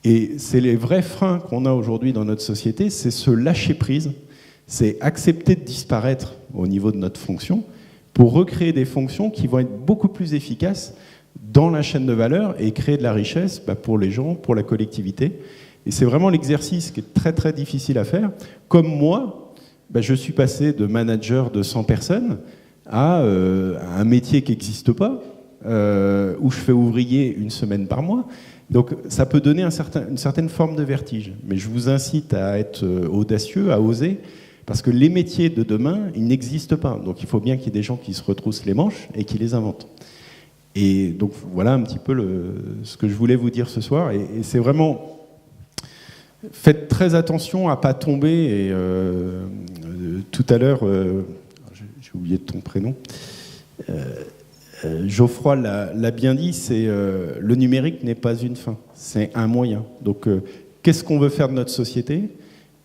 Et c'est les vrais freins qu'on a aujourd'hui dans notre société, c'est ce lâcher-prise, c'est accepter de disparaître au niveau de notre fonction pour recréer des fonctions qui vont être beaucoup plus efficaces dans la chaîne de valeur et créer de la richesse pour les gens, pour la collectivité. Et c'est vraiment l'exercice qui est très très difficile à faire. Comme moi, je suis passé de manager de 100 personnes à un métier qui n'existe pas, où je fais ouvrier 1 semaine par mois. Donc ça peut donner une certaine forme de vertige. Mais je vous incite à être audacieux, à oser, parce que les métiers de demain, ils n'existent pas. Donc il faut bien qu'il y ait des gens qui se retroussent les manches et qui les inventent. Et donc voilà un petit peu ce que je voulais vous dire ce soir. Et c'est vraiment... Faites très attention à ne pas tomber. Et tout à l'heure, j'ai oublié ton prénom... Geoffroy l'a bien dit, le numérique n'est pas une fin, c'est un moyen. Donc, qu'est-ce qu'on veut faire de notre société?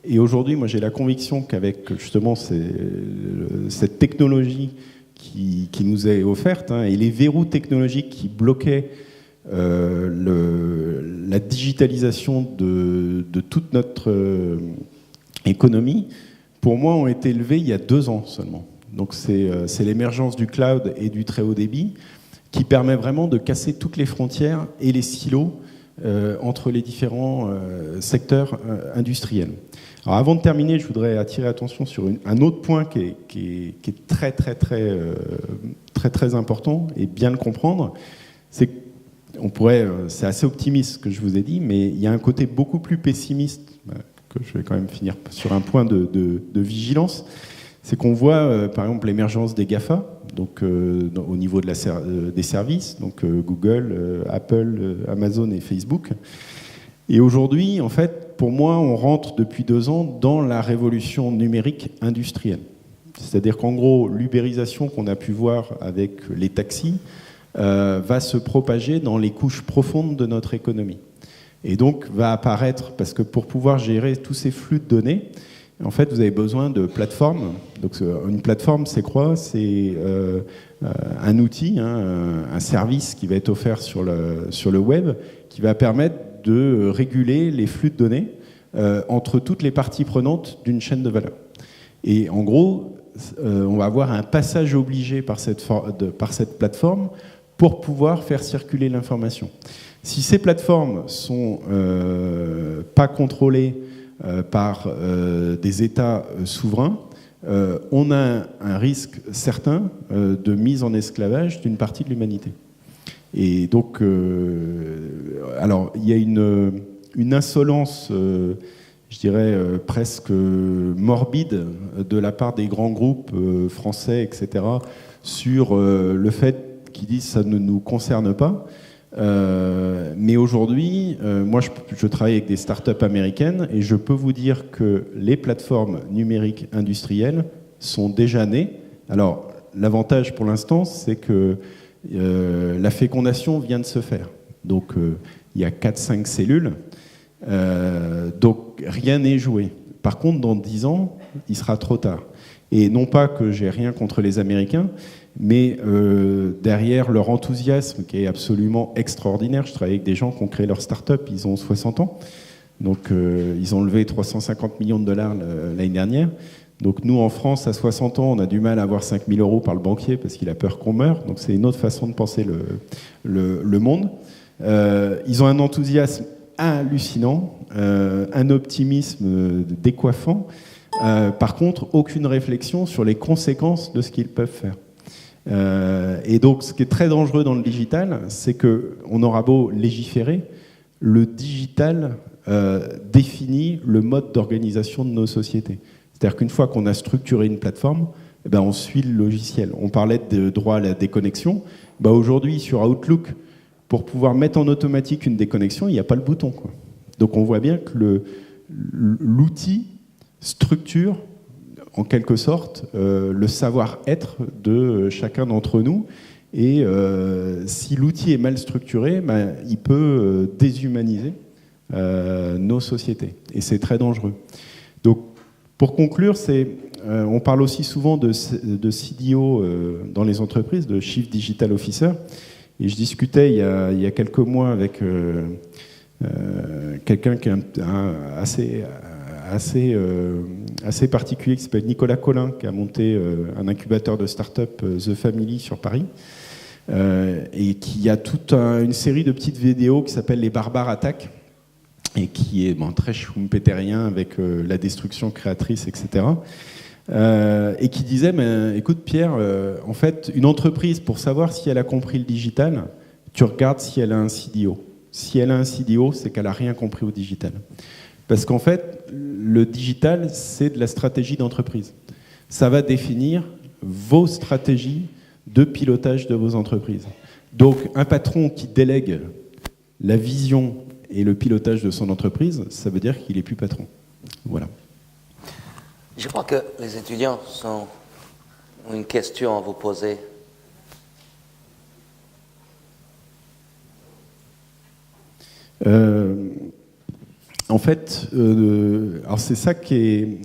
Et aujourd'hui, moi, j'ai la conviction qu'avec justement cette technologie qui nous est offerte, et les verrous technologiques qui bloquaient la digitalisation de toute notre économie, pour moi, ont été levés il y a 2 ans seulement. Donc c'est l'émergence du cloud et du très haut débit. qui permet vraiment de casser toutes les frontières et les silos entre les différents secteurs industriels. Alors avant de terminer, je voudrais attirer l'attention sur un autre point qui est très important et bien le comprendre. C'est assez optimiste ce que je vous ai dit, mais il y a un côté beaucoup plus pessimiste, que je vais quand même finir sur un point de vigilance. C'est qu'on voit par exemple l'émergence des GAFA, donc au niveau des services, donc Google, Apple, Amazon et Facebook. Et aujourd'hui, en fait, pour moi, on rentre depuis 2 ans dans la révolution numérique industrielle. C'est-à-dire qu'en gros, l'ubérisation qu'on a pu voir avec les taxis va se propager dans les couches profondes de notre économie. Et donc va apparaître, parce que pour pouvoir gérer tous ces flux de données, en fait, vous avez besoin de plateformes. Donc, une plateforme, c'est quoi? C'est un outil, un service qui va être offert sur le web, qui va permettre de réguler les flux de données entre toutes les parties prenantes d'une chaîne de valeur. Et en gros, on va avoir un passage obligé par cette plateforme pour pouvoir faire circuler l'information. Si ces plateformes sont pas contrôlées par des États souverains, on a un risque certain de mise en esclavage d'une partie de l'humanité. Et donc, alors, il y a une insolence, je dirais, presque morbide de la part des grands groupes français, etc., sur le fait qu'ils disent ça ne nous concerne pas. Mais aujourd'hui, moi je travaille avec des startups américaines et je peux vous dire que les plateformes numériques industrielles sont déjà nées. Alors, l'avantage pour l'instant, c'est que la fécondation vient de se faire. Donc, il y a 4-5 cellules. Donc, rien n'est joué. Par contre, dans 10 ans, il sera trop tard. Et non pas que j'ai rien contre les Américains, mais derrière leur enthousiasme qui est absolument extraordinaire, je travaille avec des gens qui ont créé leur start-up, ils ont 60 ans, donc ils ont levé 350 millions de dollars l'année dernière. Donc nous, en France, à 60 ans, on a du mal à avoir 5 000 euros par le banquier parce qu'il a peur qu'on meure, donc c'est une autre façon de penser le monde. Ils ont un enthousiasme hallucinant, un optimisme décoiffant. Par contre, aucune réflexion sur les conséquences de ce qu'ils peuvent faire. Et donc, ce qui est très dangereux dans le digital, c'est qu'on aura beau légiférer, le digital définit le mode d'organisation de nos sociétés. C'est-à-dire qu'une fois qu'on a structuré une plateforme, eh ben, on suit le logiciel. On parlait de droit à la déconnexion. Ben, aujourd'hui, sur Outlook, pour pouvoir mettre en automatique une déconnexion, il n'y a pas le bouton, quoi. Donc on voit bien que l'outil structure en quelque sorte le savoir-être de chacun d'entre nous, et si l'outil est mal structuré, ben, il peut déshumaniser nos sociétés, et c'est très dangereux. Donc pour conclure, on parle aussi souvent de CDO dans les entreprises, de Chief Digital Officer, et je discutais il y a quelques mois avec quelqu'un qui est assez particulier, qui s'appelle Nicolas Collin, qui a monté un incubateur de start-up The Family sur Paris, et qui a toute une série de petites vidéos qui s'appellent Les Barbares Attaquent, et qui est très schumpeterien avec la destruction créatrice, etc. Et qui disait, écoute Pierre, en fait, une entreprise, pour savoir si elle a compris le digital, tu regardes si elle a un CDO. Si elle a un CDO, c'est qu'elle n'a rien compris au digital. Parce qu'en fait, le digital, c'est de la stratégie d'entreprise. Ça va définir vos stratégies de pilotage de vos entreprises. Donc, un patron qui délègue la vision et le pilotage de son entreprise, ça veut dire qu'il n'est plus patron. Voilà. Je crois que les étudiants ont une question à vous poser. En fait, alors c'est ça qui est...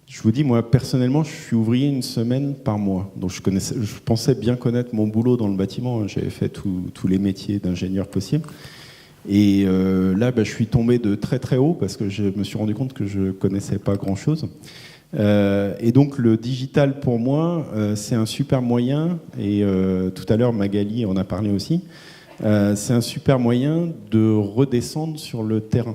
Je vous dis, moi, personnellement, je suis ouvrier une semaine par mois. Donc je pensais bien connaître mon boulot dans le bâtiment. J'avais fait tous les métiers d'ingénieur possibles. Et là, je suis tombé de très très haut parce que je me suis rendu compte que je ne connaissais pas grand-chose. Et donc le digital, pour moi, c'est un super moyen, et tout à l'heure Magali en a parlé aussi, c'est un super moyen de redescendre sur le terrain.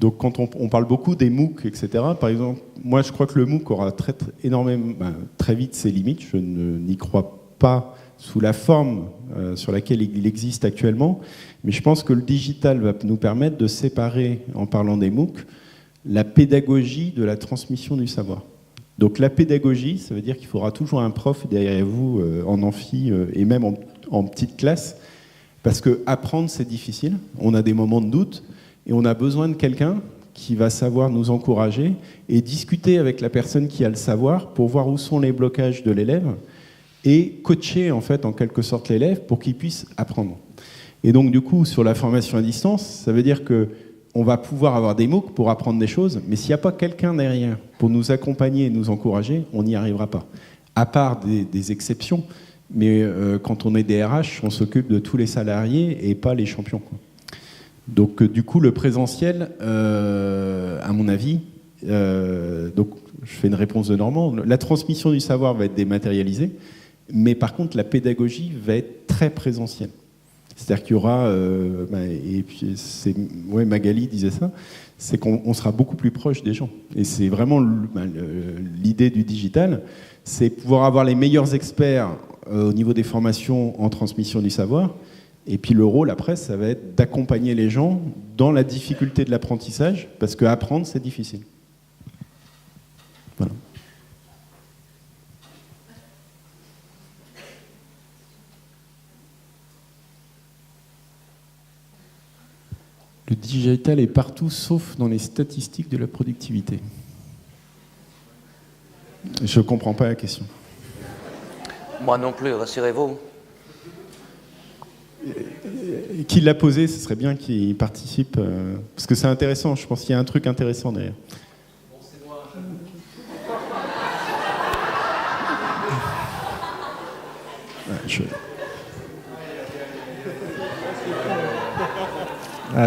Donc quand on parle beaucoup des MOOC, etc., par exemple, moi je crois que le MOOC aura très vite ses limites, je n'y crois pas sous la forme sur laquelle il existe actuellement, mais je pense que le digital va nous permettre de séparer, en parlant des MOOC, la pédagogie de la transmission du savoir. Donc la pédagogie, ça veut dire qu'il faudra toujours un prof derrière vous en amphi et même en petite classe, parce que apprendre c'est difficile, on a des moments de doute et on a besoin de quelqu'un qui va savoir nous encourager et discuter avec la personne qui a le savoir pour voir où sont les blocages de l'élève et coacher en fait en quelque sorte l'élève pour qu'il puisse apprendre. Et donc du coup sur la formation à distance, ça veut dire que on va pouvoir avoir des MOOC pour apprendre des choses, mais s'il n'y a pas quelqu'un derrière pour nous accompagner et nous encourager, on n'y arrivera pas. À part des exceptions, mais quand on est des RH, on s'occupe de tous les salariés et pas les champions, quoi. Donc du coup, le présentiel, à mon avis, donc je fais une réponse de Normand, la transmission du savoir va être dématérialisée, mais par contre, la pédagogie va être très présentielle. C'est-à-dire qu'il y aura, et puis Magali disait ça, c'est qu'on sera beaucoup plus proche des gens. Et c'est vraiment l'idée du digital, c'est pouvoir avoir les meilleurs experts au niveau des formations en transmission du savoir. Et puis le rôle après, ça va être d'accompagner les gens dans la difficulté de l'apprentissage, parce qu'apprendre, c'est difficile. Voilà. Le digital est partout, sauf dans les statistiques de la productivité. Je ne comprends pas la question. Moi non plus, rassurez-vous. Qui l'a posé, ce serait bien qu'il participe, parce que c'est intéressant, je pense qu'il y a un truc intéressant derrière. Bon, c'est moi.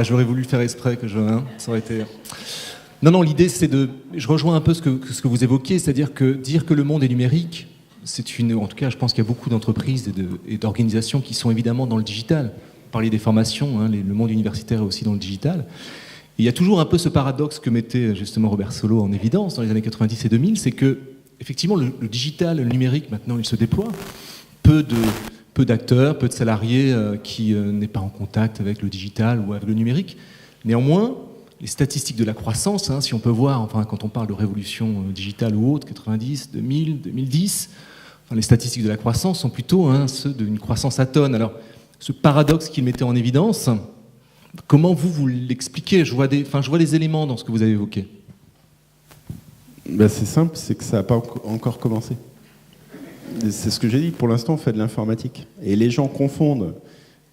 J'aurais voulu faire exprès que ça aurait été... Non, l'idée c'est de... Je rejoins un peu ce que vous évoquiez, c'est-à-dire que dire que le monde est numérique, en tout cas, je pense qu'il y a beaucoup d'entreprises et d'organisations qui sont évidemment dans le digital. Vous parliez des formations, le monde universitaire est aussi dans le digital. Et il y a toujours un peu ce paradoxe que mettait justement Robert Solow en évidence dans les années 90 et 2000, c'est que, effectivement, le digital, le numérique, maintenant, il se déploie. Peu d'acteurs, peu de salariés qui n'est pas en contact avec le digital ou avec le numérique. Néanmoins, les statistiques de la croissance, si on peut voir, quand on parle de révolution digitale ou autre, 90, 2000, 2010, les statistiques de la croissance sont plutôt ceux d'une croissance atone. Alors, ce paradoxe qu'il mettait en évidence, comment vous l'expliquez ? Je vois des éléments dans ce que vous avez évoqué. C'est simple, c'est que ça n'a pas encore commencé. C'est ce que j'ai dit, pour l'instant on fait de l'informatique. Et les gens confondent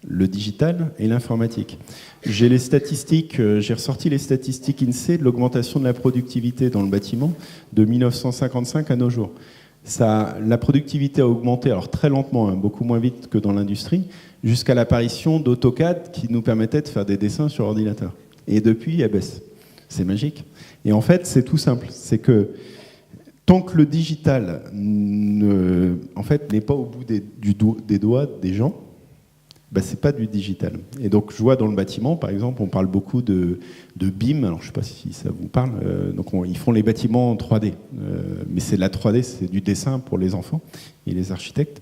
le digital et l'informatique. J'ai les statistiques, j'ai ressorti les statistiques INSEE de l'augmentation de la productivité dans le bâtiment de 1955 à nos jours. La productivité a augmenté, alors très lentement, beaucoup moins vite que dans l'industrie, jusqu'à l'apparition d'AutoCAD qui nous permettait de faire des dessins sur ordinateur. Et depuis, elle baisse. C'est magique. Et en fait, c'est tout simple. C'est que tant que le digital n'est pas au bout des doigts des gens, c'est pas du digital. Et donc je vois dans le bâtiment, par exemple, on parle beaucoup de BIM, alors je sais pas si ça vous parle, ils font les bâtiments en 3D, mais c'est la 3D, c'est du dessin pour les enfants et les architectes.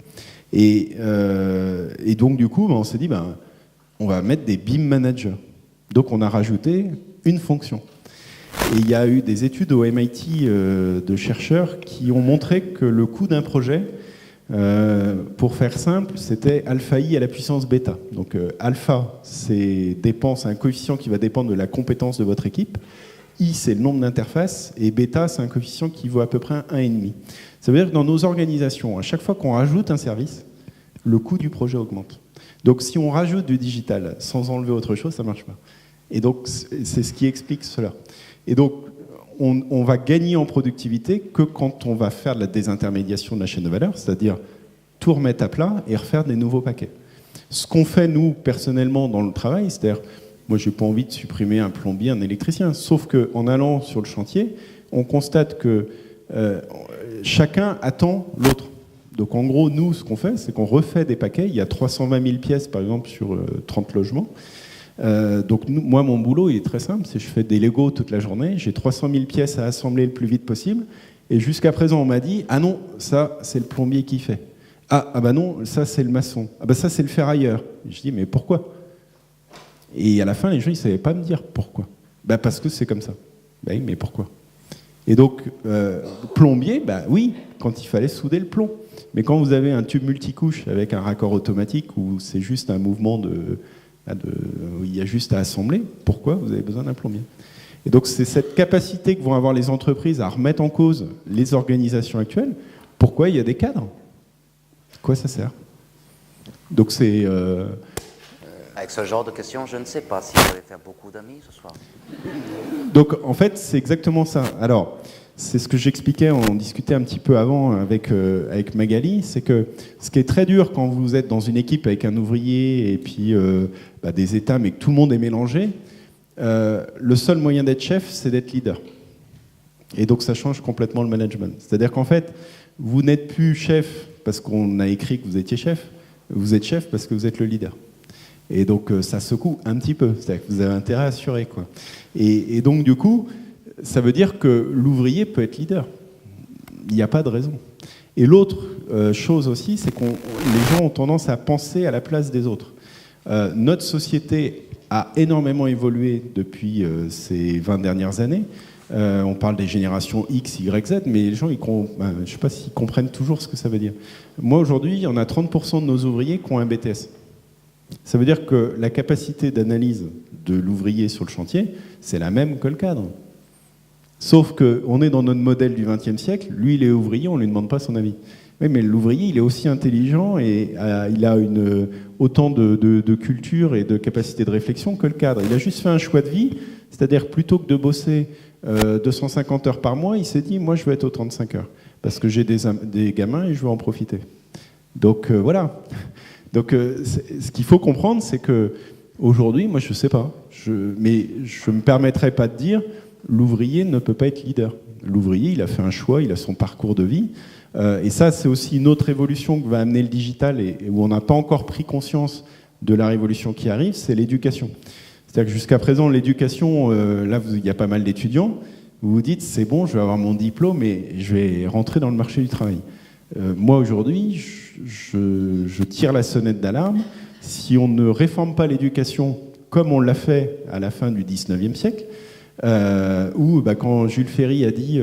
Et donc du coup, on s'est dit, on va mettre des BIM managers. Donc on a rajouté une fonction. Et il y a eu des études au MIT de chercheurs qui ont montré que le coût d'un projet, pour faire simple, c'était alpha i à la puissance bêta. Donc alpha, c'est un coefficient qui va dépendre de la compétence de votre équipe. I, c'est le nombre d'interfaces. Et bêta, c'est un coefficient qui vaut à peu près 1,5. Ça veut dire que dans nos organisations, à chaque fois qu'on rajoute un service, le coût du projet augmente. Donc si on rajoute du digital sans enlever autre chose, ça ne marche pas. Et donc c'est ce qui explique cela. Et donc on va gagner en productivité que quand on va faire de la désintermédiation de la chaîne de valeur, c'est-à-dire tout remettre à plat et refaire des nouveaux paquets. Ce qu'on fait, nous, personnellement, dans le travail, c'est-à-dire, moi, je n'ai pas envie de supprimer un plombier, un électricien, sauf qu'en allant sur le chantier, on constate que chacun attend l'autre. Donc en gros, nous, ce qu'on fait, c'est qu'on refait des paquets. Il y a 320 000 pièces, par exemple, sur 30 logements. Donc moi, mon boulot, il est très simple. C'est je fais des Lego toute la journée. J'ai 300 000 pièces à assembler le plus vite possible. Et jusqu'à présent, on m'a dit, ah non, ça, c'est le plombier qui fait. Ah bah non, ça, c'est le maçon. Ah bah ça, c'est le ferrailleur. Et je dis, mais pourquoi? Et à la fin, les gens, ils ne savaient pas me dire pourquoi. Bah parce que c'est comme ça. Bah oui, mais pourquoi? Et donc, plombier, bah oui, quand il fallait souder le plomb. Mais quand vous avez un tube multicouche avec un raccord automatique où c'est juste un mouvement où il y a juste à assembler, pourquoi vous avez besoin d'un plombier? Et donc, c'est cette capacité que vont avoir les entreprises à remettre en cause les organisations actuelles. Pourquoi il y a des cadres? À quoi ça sert? Donc, c'est... Avec ce genre de questions, je ne sais pas si vous allez faire beaucoup d'amis ce soir. Donc, en fait, c'est exactement ça. Alors, c'est ce que j'expliquais, on discutait un petit peu avant avec Magali, c'est que ce qui est très dur quand vous êtes dans une équipe avec un ouvrier et puis des états, mais que tout le monde est mélangé, le seul moyen d'être chef, c'est d'être leader. Et donc, ça change complètement le management. C'est-à-dire qu'en fait, vous n'êtes plus chef parce qu'on a écrit que vous étiez chef, vous êtes chef parce que vous êtes le leader. Et donc, ça secoue un petit peu. C'est-à-dire que vous avez intérêt à assurer, quoi. Et donc, du coup, ça veut dire que l'ouvrier peut être leader. Il n'y a pas de raison. Et l'autre chose aussi, c'est que les gens ont tendance à penser à la place des autres. Notre société a énormément évolué depuis ces 20 dernières années. On parle des générations X, Y, Z, mais les gens, je ne sais pas s'ils comprennent toujours ce que ça veut dire. Moi, aujourd'hui, on a 30% de nos ouvriers qui ont un BTS. Ça veut dire que la capacité d'analyse de l'ouvrier sur le chantier, c'est la même que le cadre. Sauf qu'on est dans notre modèle du XXe siècle, lui il est ouvrier, on ne lui demande pas son avis. Oui, mais l'ouvrier, il est aussi intelligent et il a autant de culture et de capacité de réflexion que le cadre. Il a juste fait un choix de vie, c'est-à-dire plutôt que de bosser 250 heures par mois, il s'est dit, moi je veux être aux 35 heures, parce que j'ai des gamins et je veux en profiter. Donc voilà. Donc ce qu'il faut comprendre, c'est que aujourd'hui, moi je ne sais pas, mais je ne me permettrai pas de dire l'ouvrier ne peut pas être leader. L'ouvrier, il a fait un choix, il a son parcours de vie. Et ça, c'est aussi une autre évolution que va amener le digital et où on n'a pas encore pris conscience de la révolution qui arrive, c'est l'éducation. C'est-à-dire que jusqu'à présent, l'éducation, là, il y a pas mal d'étudiants, vous vous dites, c'est bon, je vais avoir mon diplôme et je vais rentrer dans le marché du travail. Moi, aujourd'hui, je tire la sonnette d'alarme. Si on ne réforme pas l'éducation comme on l'a fait à la fin du 19e siècle, où quand Jules Ferry a dit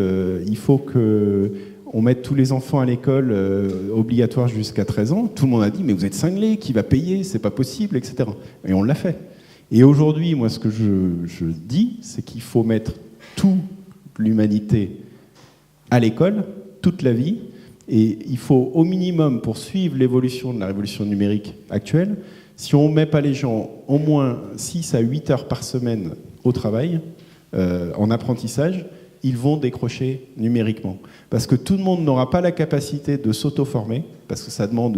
il faut qu'on mette tous les enfants à l'école obligatoire jusqu'à 13 ans, tout le monde a dit mais vous êtes cinglés, qui va payer, c'est pas possible, etc. Et on l'a fait. Et aujourd'hui, moi ce que je dis, c'est qu'il faut mettre toute l'humanité à l'école, toute la vie, et il faut au minimum, pour suivre l'évolution de la révolution numérique actuelle, si on ne met pas les gens au moins 6 à 8 heures par semaine au travail, en apprentissage, ils vont décrocher numériquement. Parce que tout le monde n'aura pas la capacité de s'auto-former, parce que ça demande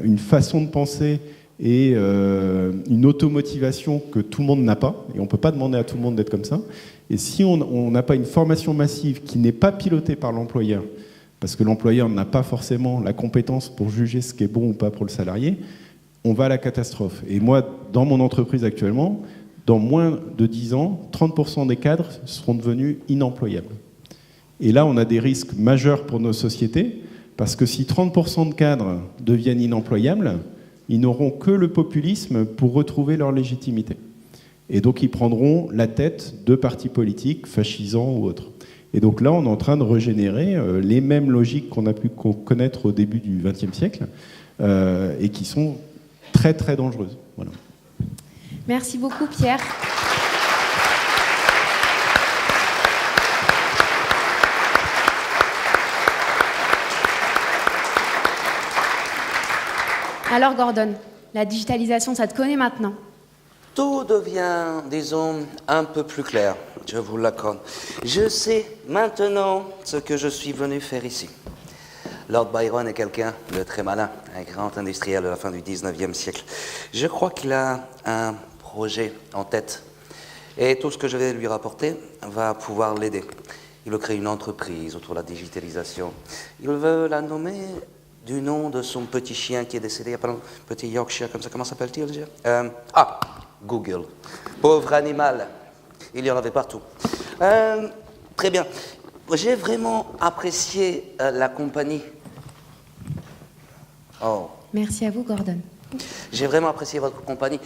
une façon de penser et une automotivation que tout le monde n'a pas, et on ne peut pas demander à tout le monde d'être comme ça. Et si on n'a pas une formation massive qui n'est pas pilotée par l'employeur, parce que l'employeur n'a pas forcément la compétence pour juger ce qui est bon ou pas pour le salarié, on va à la catastrophe. Et moi, dans mon entreprise actuellement, dans moins de 10 ans, 30% des cadres seront devenus inemployables. Et là, on a des risques majeurs pour nos sociétés, parce que si 30% de cadres deviennent inemployables, ils n'auront que le populisme pour retrouver leur légitimité. Et donc, ils prendront la tête de partis politiques, fascisants ou autres. Et donc là, on est en train de régénérer les mêmes logiques qu'on a pu connaître au début du XXe siècle, et qui sont très, très dangereuses. Voilà. Merci beaucoup, Pierre. Alors, Gordon, la digitalisation, ça te connaît maintenant? Tout devient, disons, un peu plus clair, je vous l'accorde. Je sais maintenant ce que je suis venu faire ici. Lord Byron est quelqu'un de très malin, un grand industriel de la fin du 19e siècle. Je crois qu'il a un projet en tête. Et tout ce que je vais lui rapporter va pouvoir l'aider. Il veut créer une entreprise autour de la digitalisation. Il veut la nommer du nom de son petit chien qui est décédé il y a pas longtemps, petit Yorkshire, comme ça, comment s'appelle-t-il déjà Google. Pauvre animal. Il y en avait partout. Très bien. J'ai vraiment apprécié la compagnie. Oh. Merci à vous, Gordon. J'ai vraiment apprécié votre compagnie.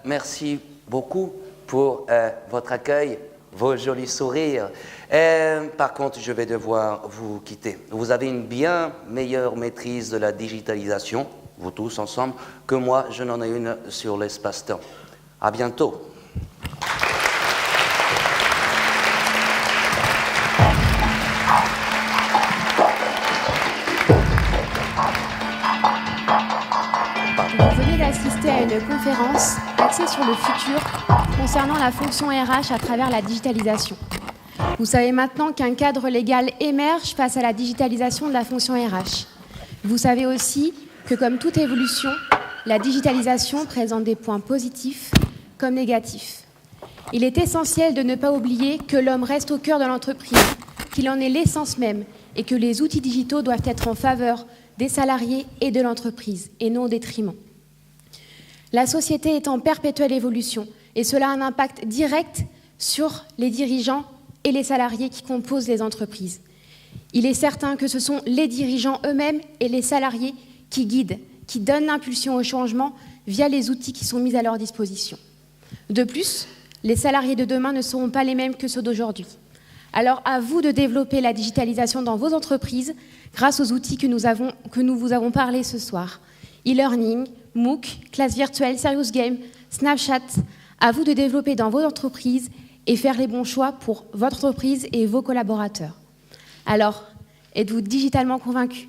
Merci beaucoup pour votre accueil, vos jolis sourires. Par contre, je vais devoir vous quitter. Vous avez une bien meilleure maîtrise de la digitalisation, vous tous ensemble, que moi, je n'en ai une sur l'espace-temps. À bientôt. Vous venez d'assister à une conférence axée sur le futur concernant la fonction RH à travers la digitalisation. Vous savez maintenant qu'un cadre légal émerge face à la digitalisation de la fonction RH. Vous savez aussi que, comme toute évolution, la digitalisation présente des points positifs comme négatifs. Il est essentiel de ne pas oublier que l'homme reste au cœur de l'entreprise, qu'il en est l'essence même et que les outils digitaux doivent être en faveur des salariés et de l'entreprise, et non au détriment. La société est en perpétuelle évolution, et cela a un impact direct sur les dirigeants et les salariés qui composent les entreprises. Il est certain que ce sont les dirigeants eux-mêmes et les salariés qui guident, qui donnent l'impulsion au changement via les outils qui sont mis à leur disposition. De plus, les salariés de demain ne seront pas les mêmes que ceux d'aujourd'hui. Alors à vous de développer la digitalisation dans vos entreprises grâce aux outils que nous vous avons parlé ce soir. E-learning, MOOC, classe virtuelle, Serious Game, Snapchat. À vous de développer dans vos entreprises et faire les bons choix pour votre entreprise et vos collaborateurs. Alors, êtes-vous digitalement convaincus ?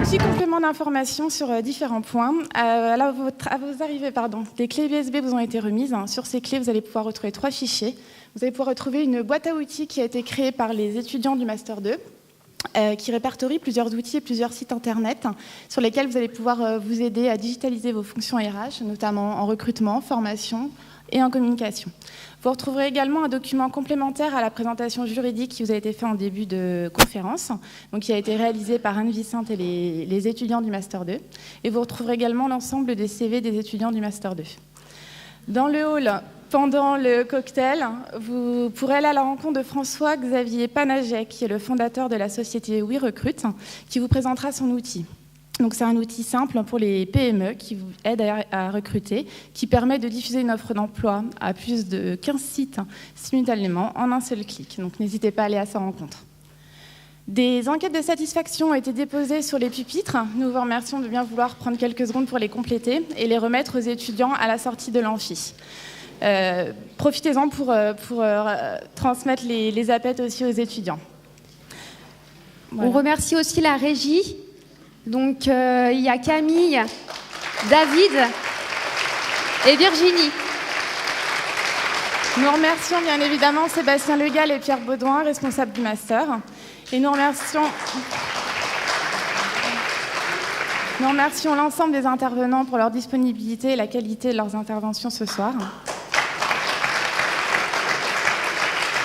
Petit complément d'information sur différents points. À vos arrivées, les clés USB vous ont été remises. Sur ces clés, vous allez pouvoir retrouver 3 fichiers. Vous allez pouvoir retrouver une boîte à outils qui a été créée par les étudiants du Master 2, qui répertorie plusieurs outils et plusieurs sites internet sur lesquels vous allez pouvoir vous aider à digitaliser vos fonctions RH, notamment en recrutement, formation et en communication. Vous retrouverez également un document complémentaire à la présentation juridique qui vous a été fait en début de conférence, donc qui a été réalisé par Anne Vicente et les étudiants du Master 2. Et vous retrouverez également l'ensemble des CV des étudiants du Master 2. Dans le hall, pendant le cocktail, vous pourrez aller à la rencontre de François-Xavier Panaget, qui est le fondateur de la société WeRecruit, qui vous présentera son outil. Donc c'est un outil simple pour les PME qui vous aide à recruter, qui permet de diffuser une offre d'emploi à plus de 15 sites simultanément en un seul clic. Donc n'hésitez pas à aller à sa rencontre. Des enquêtes de satisfaction ont été déposées sur les pupitres. Nous vous remercions de bien vouloir prendre quelques secondes pour les compléter et les remettre aux étudiants à la sortie de l'amphi. Profitez-en pour transmettre les appels aussi aux étudiants. Voilà. On remercie aussi la régie. Donc, il y a Camille, David et Virginie. Nous remercions bien évidemment Sébastien Legal et Pierre Baudouin, responsables du Master. Et nous remercions l'ensemble des intervenants pour leur disponibilité et la qualité de leurs interventions ce soir.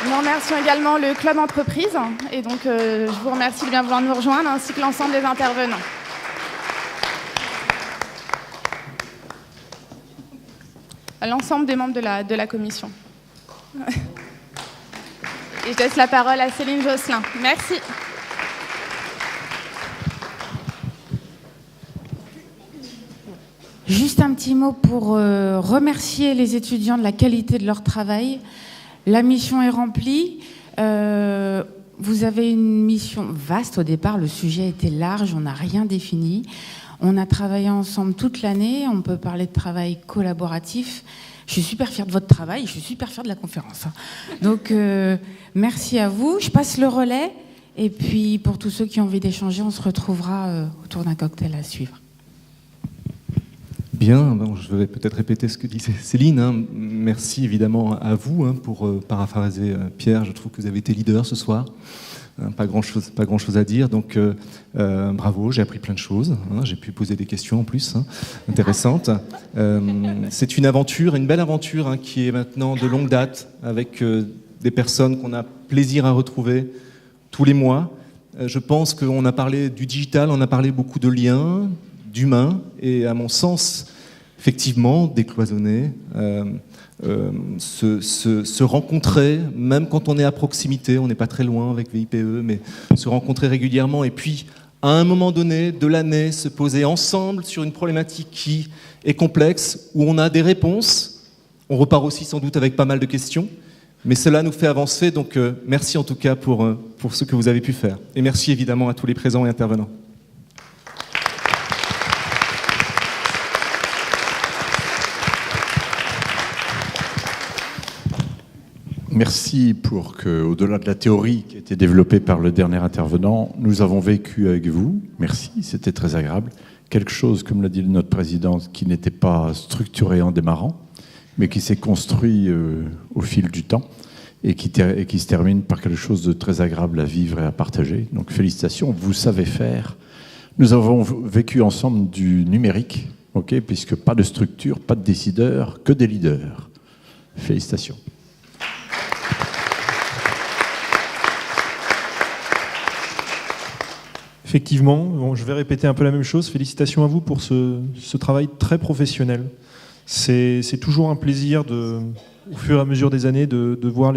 Nous remercions également le Club Entreprise, et donc je vous remercie de bien vouloir nous rejoindre, ainsi que l'ensemble des intervenants. L'ensemble des membres de la commission. Et je laisse la parole à Céline Josselin. Merci. Juste un petit mot pour remercier les étudiants de la qualité de leur travail. La mission est remplie. Vous avez une mission vaste au départ. Le sujet était large, on n'a rien défini. On a travaillé ensemble toute l'année. On peut parler de travail collaboratif. Je suis super fière de votre travail. Je suis super fière de la conférence. Donc, merci à vous. Je passe le relais. Et puis, pour tous ceux qui ont envie d'échanger, on se retrouvera autour d'un cocktail à suivre. Bien, bon, je vais peut-être répéter ce que disait Céline. Merci évidemment à vous pour paraphraser Pierre. Je trouve que vous avez été leader ce soir. Pas grand-chose à dire. Donc, bravo, j'ai appris plein de choses. J'ai pu poser des questions en plus, intéressantes. C'est une aventure, une belle aventure qui est maintenant de longue date, avec des personnes qu'on a plaisir à retrouver tous les mois. Je pense qu'on a parlé du digital, on a parlé beaucoup de liens, d'humains, et à mon sens, effectivement, décloisonner, se rencontrer, même quand on est à proximité, on n'est pas très loin avec VIPE, mais se rencontrer régulièrement, et puis à un moment donné de l'année, se poser ensemble sur une problématique qui est complexe, où on a des réponses. On repart aussi sans doute avec pas mal de questions, mais cela nous fait avancer, donc merci en tout cas pour ce que vous avez pu faire. Et merci évidemment à tous les présents et intervenants. Merci pour que, au-delà de la théorie qui a été développée par le dernier intervenant, nous avons vécu avec vous, merci, c'était très agréable, quelque chose, comme l'a dit notre présidente, qui n'était pas structuré en démarrant, mais qui s'est construit au fil du temps et qui se termine par quelque chose de très agréable à vivre et à partager. Donc félicitations, vous savez faire. Nous avons vécu ensemble du numérique, puisque pas de structure, pas de décideurs, que des leaders. Félicitations. Effectivement, je vais répéter un peu la même chose. Félicitations à vous pour ce travail très professionnel. C'est toujours un plaisir, au fur et à mesure des années, de voir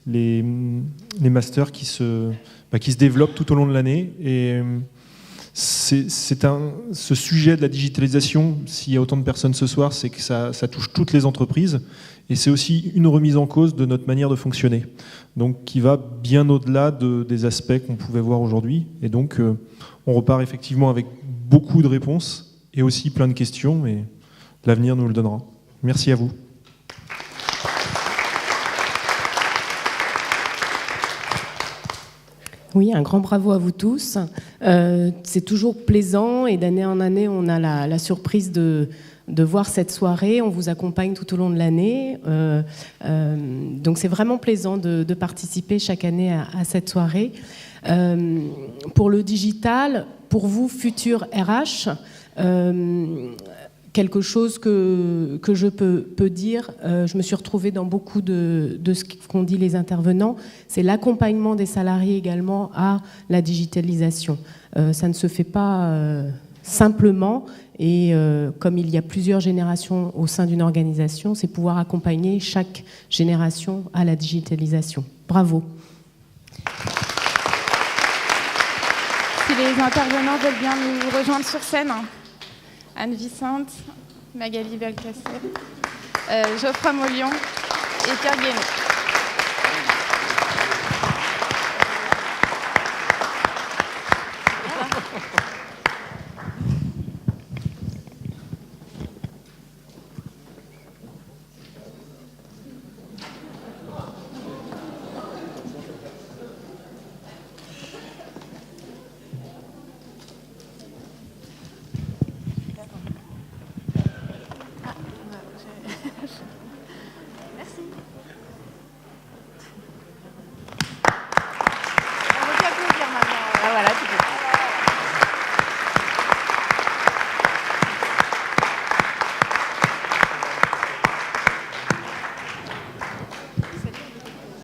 les masters qui se développent tout au long de l'année. Et ce sujet de la digitalisation, s'il y a autant de personnes ce soir, c'est que ça touche toutes les entreprises. Et c'est aussi une remise en cause de notre manière de fonctionner. Donc, qui va bien au-delà des aspects qu'on pouvait voir aujourd'hui. Et donc, on repart effectivement avec beaucoup de réponses et aussi plein de questions, mais l'avenir nous le donnera. Merci à vous. Oui, un grand bravo à vous tous. C'est toujours plaisant et d'année en année, on a la surprise de voir cette soirée. On vous accompagne tout au long de l'année. Donc c'est vraiment plaisant de participer chaque année à cette soirée. Pour le digital, pour vous, futur RH, quelque chose que je peux dire, je me suis retrouvée dans beaucoup de ce qu'ont dit les intervenants, c'est l'accompagnement des salariés également à la digitalisation. Ça ne se fait pas simplement, et comme il y a plusieurs générations au sein d'une organisation, c'est pouvoir accompagner chaque génération à la digitalisation. Bravo. Si les intervenants veulent bien nous rejoindre sur scène, Anne Vicente, Magali Belkacem, Geoffroy Maulion et Pierre Guénon.